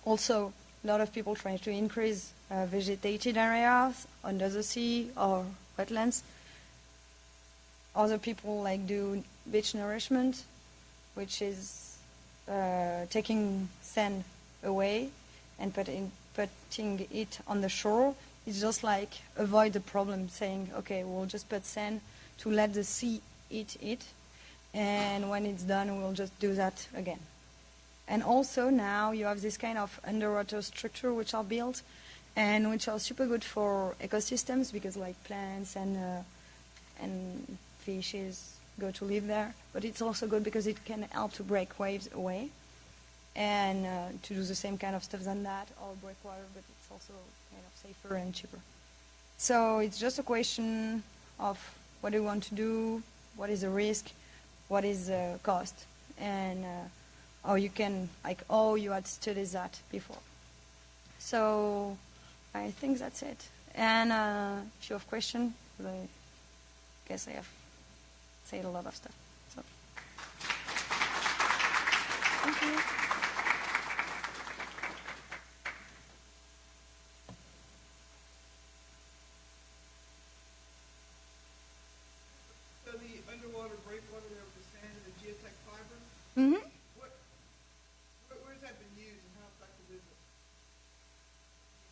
Also, a lot of people try to increase vegetated areas under the sea or wetlands. Other people like do beach nourishment, which is taking sand away and putting it on the shore. It's just like avoid the problem, saying, okay, we'll just put sand to let the sea eat it, and when it's done, we'll just do that again. And also now you have this kind of underwater structure which are built and which are super good for ecosystems because like plants and fishes go to live there. But it's also good because it can help to break waves away and to do the same kind of stuff than that, or break water, but it's also kind of safer and cheaper. So it's just a question of what do you want to do, what is the risk, what is the cost, and how you can, like, you had studied that before. So I think that's it. And if you have questions, I guess I have said a lot of stuff. So thank you. So the underwater breakwater there with the sand and the geotech fiber, Mm-hmm. where's that been used and how effective is it?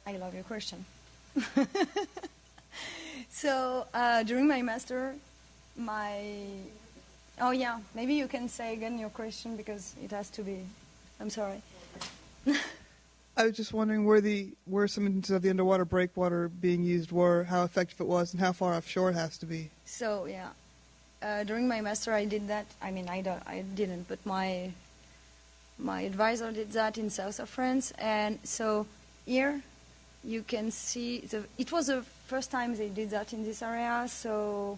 I love your question. So during my master, maybe you can say again your question because it has to be. I'm sorry. I was just wondering where some instances of the underwater breakwater being used were, how effective it was, and how far offshore it has to be. So during my master I did that. I mean, I didn't, but my advisor did that in south of France, and so here you can see it was the first time they did that in this area. So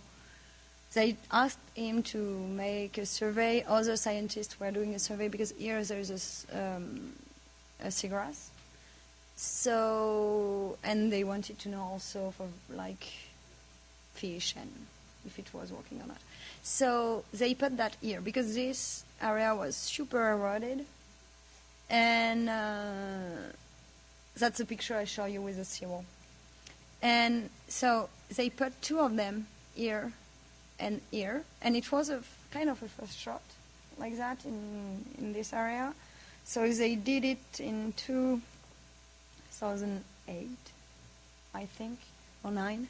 they asked him to make a survey. Other scientists were doing a survey because here there is a seagrass. So, and they wanted to know also for like fish and if it was working or not. So they put that here because this area was super eroded, and that's a picture I show you with the seawall. And so they put two of them here, and here, and it was a kind of a first shot like that in this area. So they did it in 2008, I think, or 9.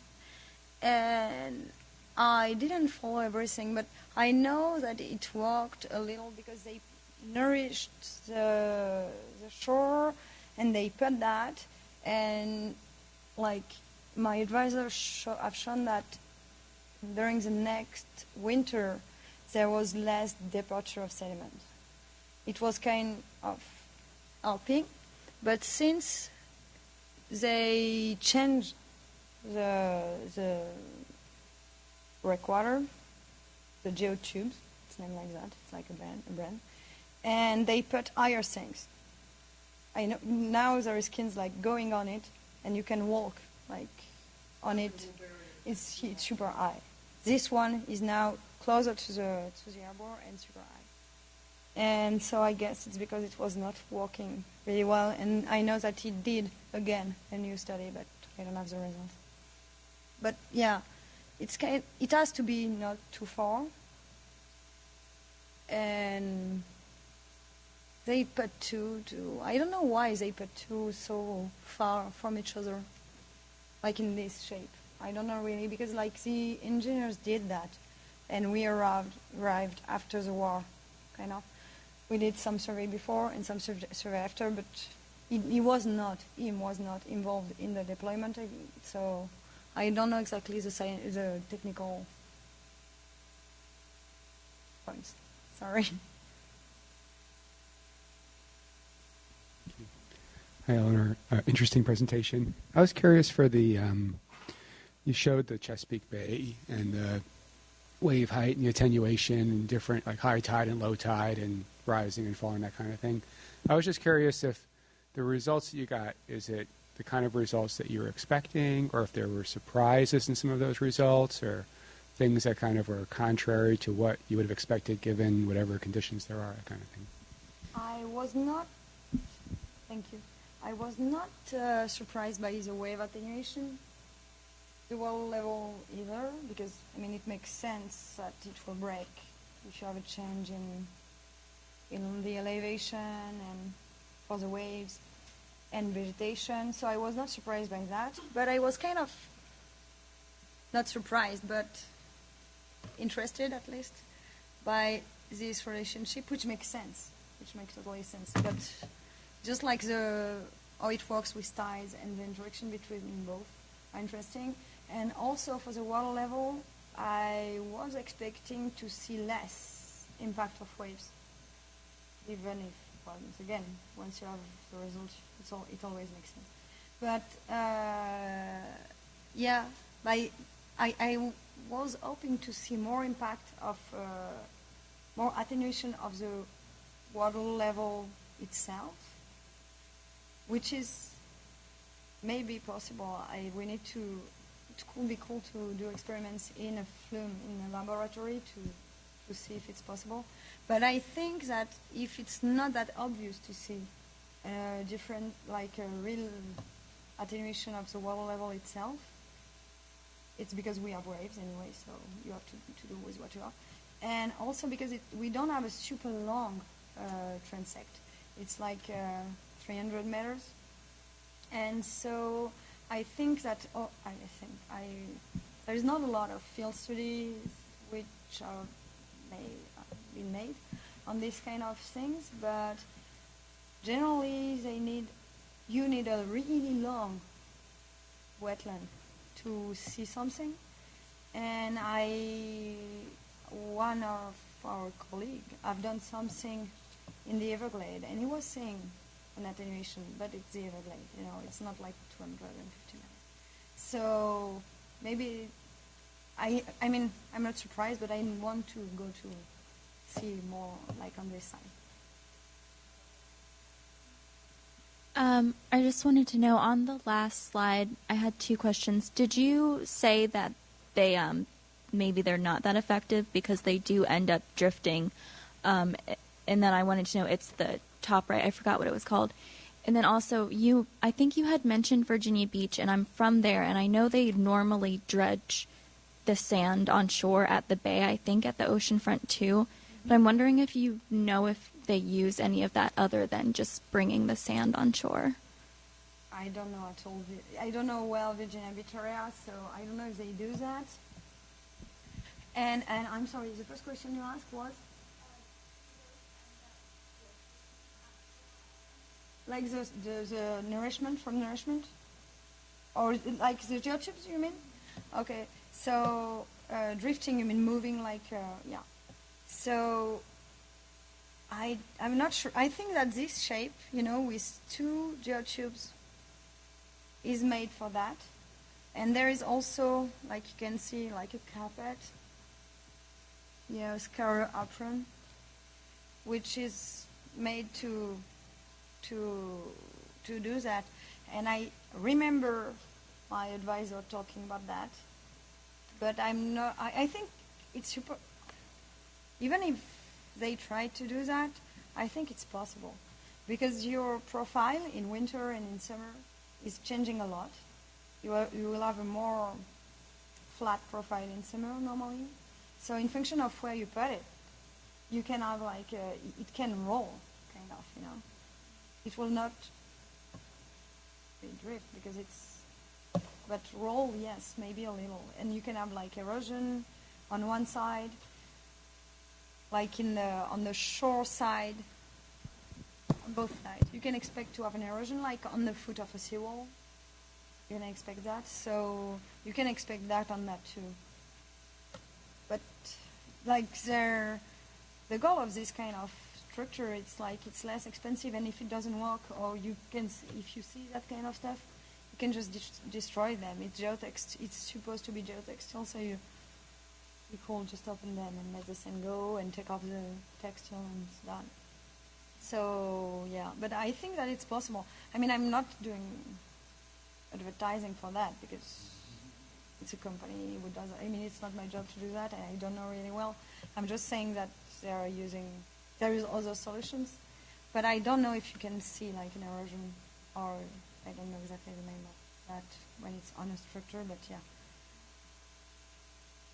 And I didn't follow everything, but I know that it worked a little because they nourished the shore and they put that, and like my advisors have shown that during the next winter there was less departure of sediment. It was kind of helping, but since they changed the breakwater, the geotubes, it's named like that, it's like a brand, and they put higher things. I know now there is skins like going on it, and you can walk like on it. It's super high. This one is now closer to the harbor and super high. And so I guess it's because it was not working really well. And I know that he did again a new study, but I don't have the results. But yeah, it has to be not too far. And they put two. I don't know why they put two so far from each other, like in this shape. I don't know really, because like the engineers did that, and we arrived after the war, kind of. We did some survey before and some survey after, but he was not involved in the deployment, so I don't know exactly the technical points. Sorry. Hi, Eleanor. Interesting presentation. I was curious for the, you showed the Chesapeake Bay and the wave height and the attenuation and different, like high tide and low tide and rising and falling, that kind of thing. I was just curious if the results that you got, is it the kind of results that you were expecting, or if there were surprises in some of those results, or things that kind of were contrary to what you would have expected given whatever conditions there are, that kind of thing. I was not, thank you. I was not surprised by the wave attenuation, the water level either, because, I mean, it makes sense that it will break if you have a change in the elevation and for the waves and vegetation. So I was not surprised by that, but I was kind of not surprised, but interested at least by this relationship, which makes sense, which makes totally sense. But just like how it works with tides and the interaction between both are interesting. And also for the water level, I was expecting to see less impact of waves, even if, well, again, once you have the result, it always makes sense. But yeah, I was hoping to see more impact of, more attenuation of the water level itself, which is maybe possible. We need to. It could be cool to do experiments in a flume in a laboratory to see if it's possible. But I think that if it's not that obvious to see different, like a real attenuation of the water level itself, it's because we have waves anyway, so you have to do with what you have. And also because we don't have a super long transect. It's like 300 meters. And so I think that, there's not a lot of field studies which are been made on these kind of things, but generally you need a really long wetland to see something. And one of our colleagues have done something in the Everglades, and he was seeing an attenuation, but it's the Everglades, it's not like 250 meters. So maybe, I mean, I'm not surprised, but I want to go to see more like on this side. I just wanted to know, on the last slide, I had 2 questions. Did you say that they, maybe they're not that effective because they do end up drifting? And then I wanted to know, it's the top right, I forgot what it was called. And then also, I think you had mentioned Virginia Beach, and I'm from there, and I know they normally dredge the sand on shore at the bay, I think at the oceanfront too. But I'm wondering if you know if they use any of that other than just bringing the sand on shore. I don't know at all. I don't know well Virginia Beach area, so I don't know if they do that. And I'm sorry, the first question you asked was? Like the nourishment from nourishment? Or like the geotubes, you mean? Okay, so drifting, you mean moving like, yeah. So I'm not sure. I think that this shape, with two geotubes is made for that. And there is also, like you can see, like a carpet, scarrow apron, which is made to do that. And I remember my advisor talking about that, but I'm not. I think it's super. Even if they try to do that, I think it's possible, because your profile in winter and in summer is changing a lot. You will have a more flat profile in summer normally. So in function of where you put it, you can have like it can roll, kind of, It will not be drift because but roll, yes, maybe a little. And you can have like erosion on one side, like on the shore side, on both sides. You can expect to have an erosion like on the foot of a seawall. You can expect that. So you can expect that on that too. But like the goal of this kind of structure, it's like it's less expensive, and if it doesn't work, or if you see that kind of stuff, you can just destroy them. It's geotext. It's supposed to be geotextile, so you could just open them and let the sand go and take off the textile and it's done. So yeah, but I think that it's possible. I mean, I'm not doing advertising for that because it's a company who does. I mean, it's not my job to do that. I don't know really well. I'm just saying that there is other solutions, but I don't know if you can see like an erosion, or I don't know exactly the name of that when it's on a structure, but yeah.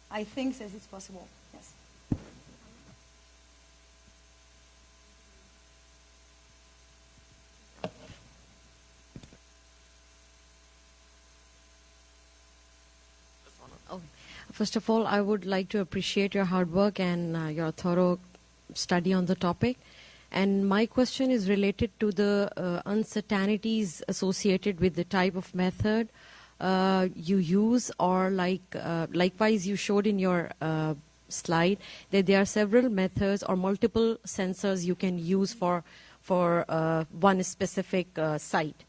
I think that it's possible, yes. Oh, first of all, I would like to appreciate your hard work and your thorough study on the topic. And my question is related to the uncertainties associated with the type of method you use, or likewise you showed in your slide that there are several methods or multiple sensors you can use for one specific site.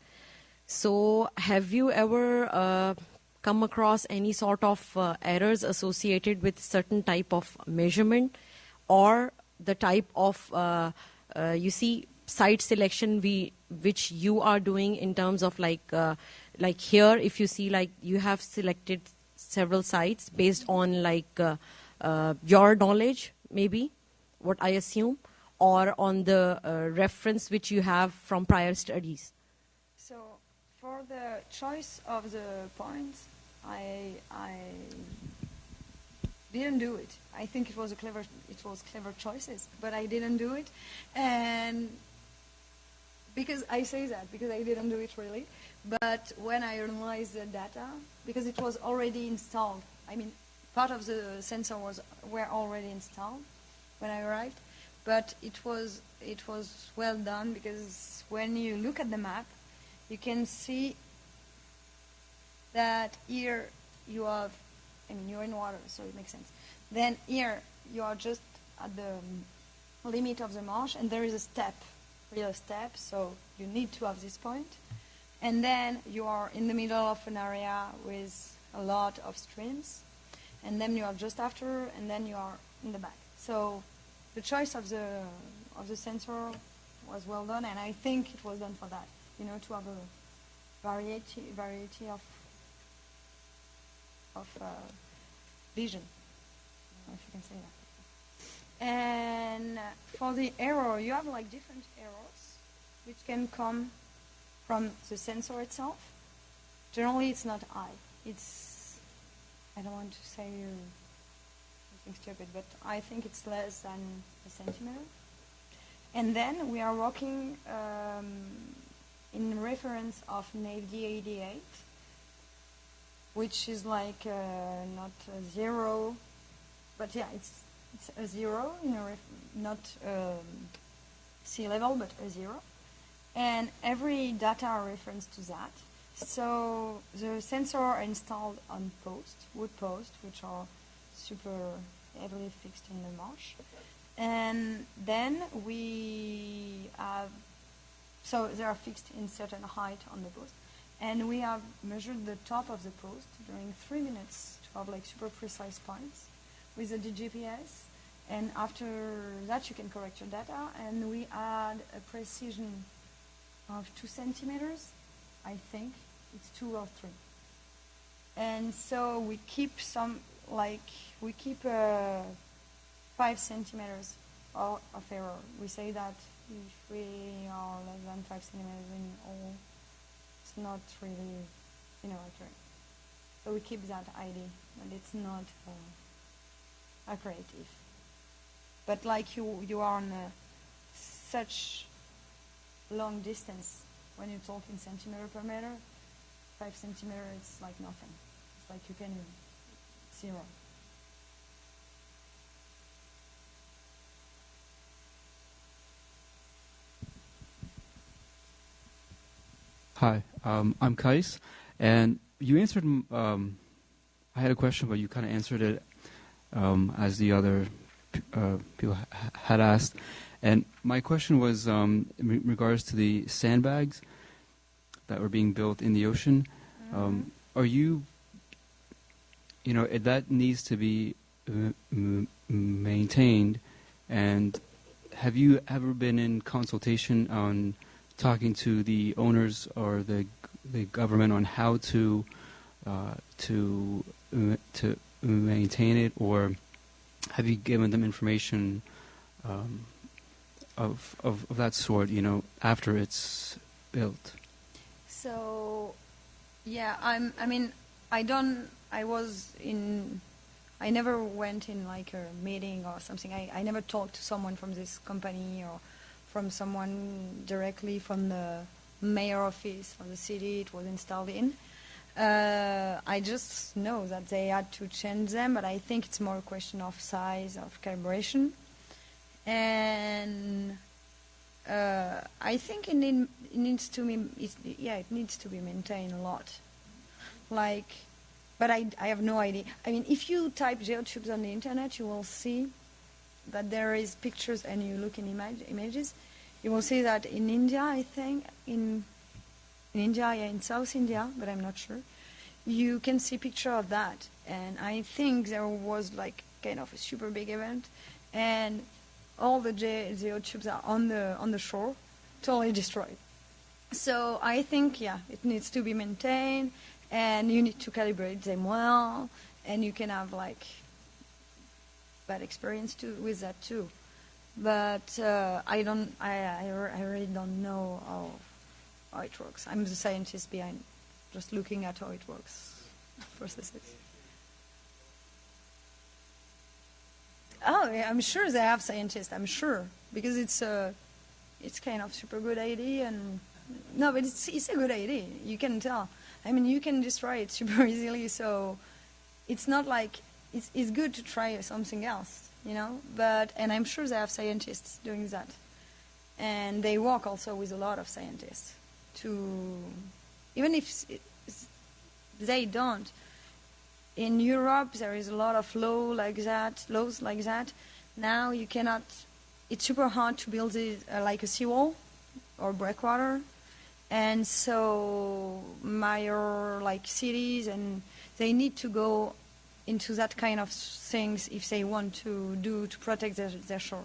So have you ever come across any sort of errors associated with certain type of measurement, or the type of site selection which you are doing in terms of like here, if you see like you have selected several sites based on your knowledge, maybe what I assume, or on the reference which you have from prior studies. So for the choice of the points, I didn't do it. I think it was clever choices, but I didn't do it. And because I say that, because I didn't do it really. But when I analyzed the data, because it was already installed, I mean, part of the sensor were already installed when I arrived, but it was well done, because when you look at the map, you can see that here you have, I mean, you're in water, so it makes sense. Then here you are just at the limit of the marsh, and there is a real step, so you need to have this point. And then you are in the middle of an area with a lot of streams, and then you are just after, and then you are in the back. So the choice of the sensor was well done, and I think it was done for that, to have a variety of vision, I don't know if you can say that. And for the error, you have like different errors which can come from the sensor itself. Generally, it's not high. I don't want to say something stupid, but I think it's less than a centimeter. And then we are working in reference of NAVD 88, which is like not a zero, but yeah, it's a zero, not sea level, but a zero. And every data are referenced to that. So the sensor are installed on wood posts, which are super heavily fixed in the marsh. And then we have, so they are fixed in certain height on the post. And we have measured the top of the post during 3 minutes to have like super precise points with the DGPS. And after that, you can correct your data. And we add a precision of 2 centimeters, I think. It's 2 or 3. And so we keep we keep 5 centimeters of error. We say that if we are less than 5 centimeters in all, it's not really, accurate. So we keep that ID, but it's not accurate. But like you are on such long distance when you talk in centimeter per meter, 5 centimeters, it's like nothing. It's like you can 0. Hi, I'm Kais, and you answered. I had a question, but you kind of answered it as the other people had asked. And my question was in regards to the sandbags that were being built in the ocean. Are you, that needs to be maintained, and have you ever been in consultation on talking to the owners or the government on how to maintain it, or have you given them information of that sort, after it's built? So, yeah, I never went in like a meeting or something. I never talked to someone from this company or from someone directly from the mayor office from the city it was installed in. I just know that they had to change them, but I think it's more a question of size, of calibration. And I think it needs to be maintained a lot. But I have no idea. I mean, if you type geotubes on the internet, you will see that there is pictures, and you look in images, you will see that in India, I think, in South India, but I'm not sure, you can see picture of that. And I think there was like kind of a super big event, and all the geotubes are on the shore, totally destroyed. So I think, it needs to be maintained, and you need to calibrate them well, and you can have like bad experience with that too. But I really don't know how it works. I'm the scientist behind, just looking at how it works, processes. Oh, yeah, I'm sure they have scientists. I'm sure, because it's kind of super good idea, and no, but it's a good idea. You can tell. I mean, you can destroy it super easily, so it's not like it's good to try something else. And I'm sure they have scientists doing that. And they work also with a lot of scientists even if they don't. In Europe, there is a lot of laws like that. Now you cannot, it's super hard to build like a seawall or breakwater. And so major cities, and they need to go into that kind of things if they want to protect their shore,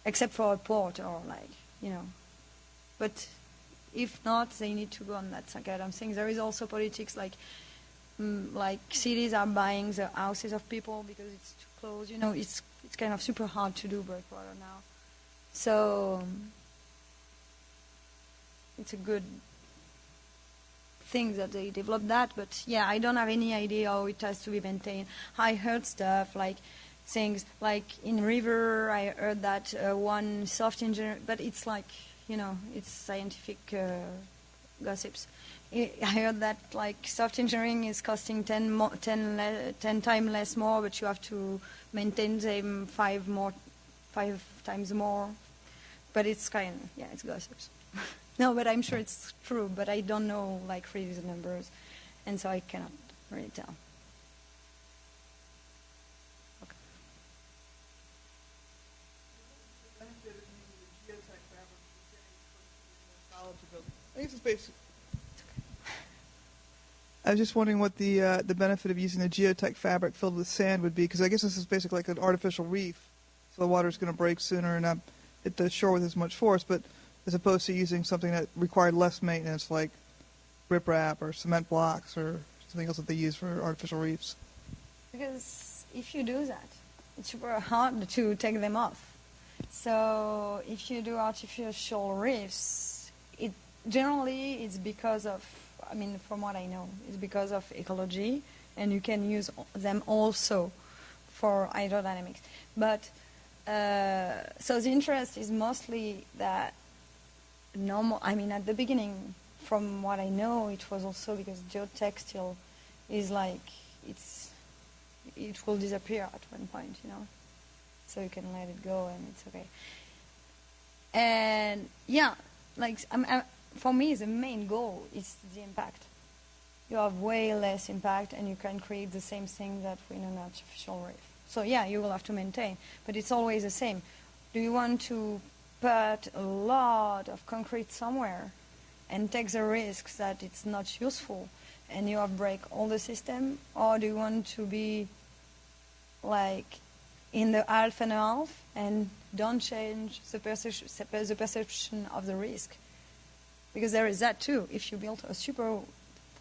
except for a port or But if not, they need to go on that kind of thing. There is also politics like cities are buying the houses of people because it's too close. It's kind of super hard to do breakwater now. So it's a good think that they developed that, but yeah, I don't have any idea how it has to be maintained. I heard stuff like things like in river. I heard that one soft engineer, but it's like, it's scientific gossips. I heard that like soft engineering is costing 10 times less more, but you have to maintain them 5 times more. But it's it's gossips. No, but I'm sure it's true, but I don't know like really the numbers, and so I cannot really tell. Okay. I guess it's basic. I was just wondering what the benefit of using a geotech fabric filled with sand would be, because I guess this is basically like an artificial reef, so the water's going to break sooner and not hit the shore with as much force, but as opposed to using something that required less maintenance, like riprap or cement blocks or something else that they use for artificial reefs. Because if you do that, it's super hard to take them off. So if you do artificial reefs, it generally is because of, from what I know, it's because of ecology, and you can use them also for hydrodynamics. But so the interest is mostly that at the beginning, from what I know, it was also because geotextile is like it will disappear at one point, so you can let it go and it's okay. And yeah, for me, the main goal is the impact. You have way less impact, and you can create the same thing that in an artificial reef. So yeah, you will have to maintain, but it's always the same. Do you want to put a lot of concrete somewhere and take the risks that it's not useful and you have break all the system, or do you want to be like in the half and half and don't change the perception of the risk? Because there is that too. If you build a super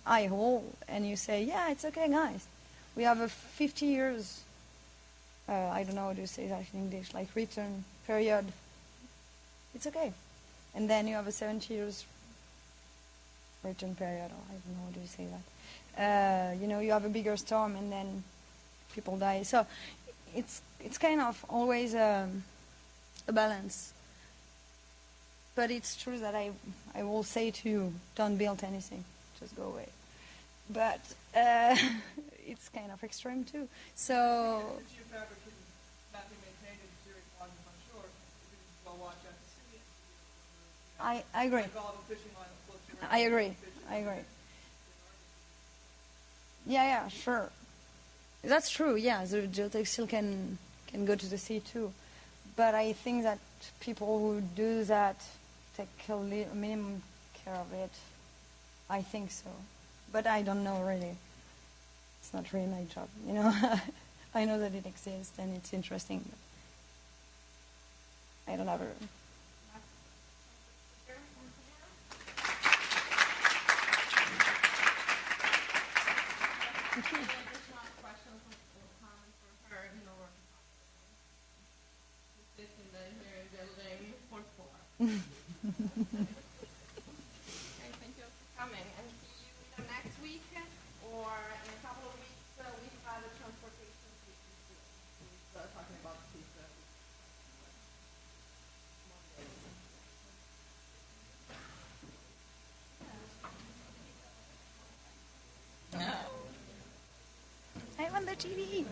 high hole and you say, yeah, it's okay, guys, we have a 50 years, I don't know how to say that in English, like return period, it's okay. And then you have a 70 years return period, or I don't know how to say that. You have a bigger storm and then people die. So it's kind of always a balance. But it's true that I will say to you, don't build anything, just go away. But it's kind of extreme too. So I agree. I agree. Yeah, sure. That's true. Yeah, the geotextile can go to the sea too. But I think that people who do that take a minimum care of it. I think so. But I don't know really. It's not really my job, I know that it exists and it's interesting. But I don't have a... Any additional questions or comments for her? Sit in the building, fourth floor. Okay, thank you for coming, and see you either next week or in a couple of weeks. We've had a transportation who's talking about these I'm on the TV.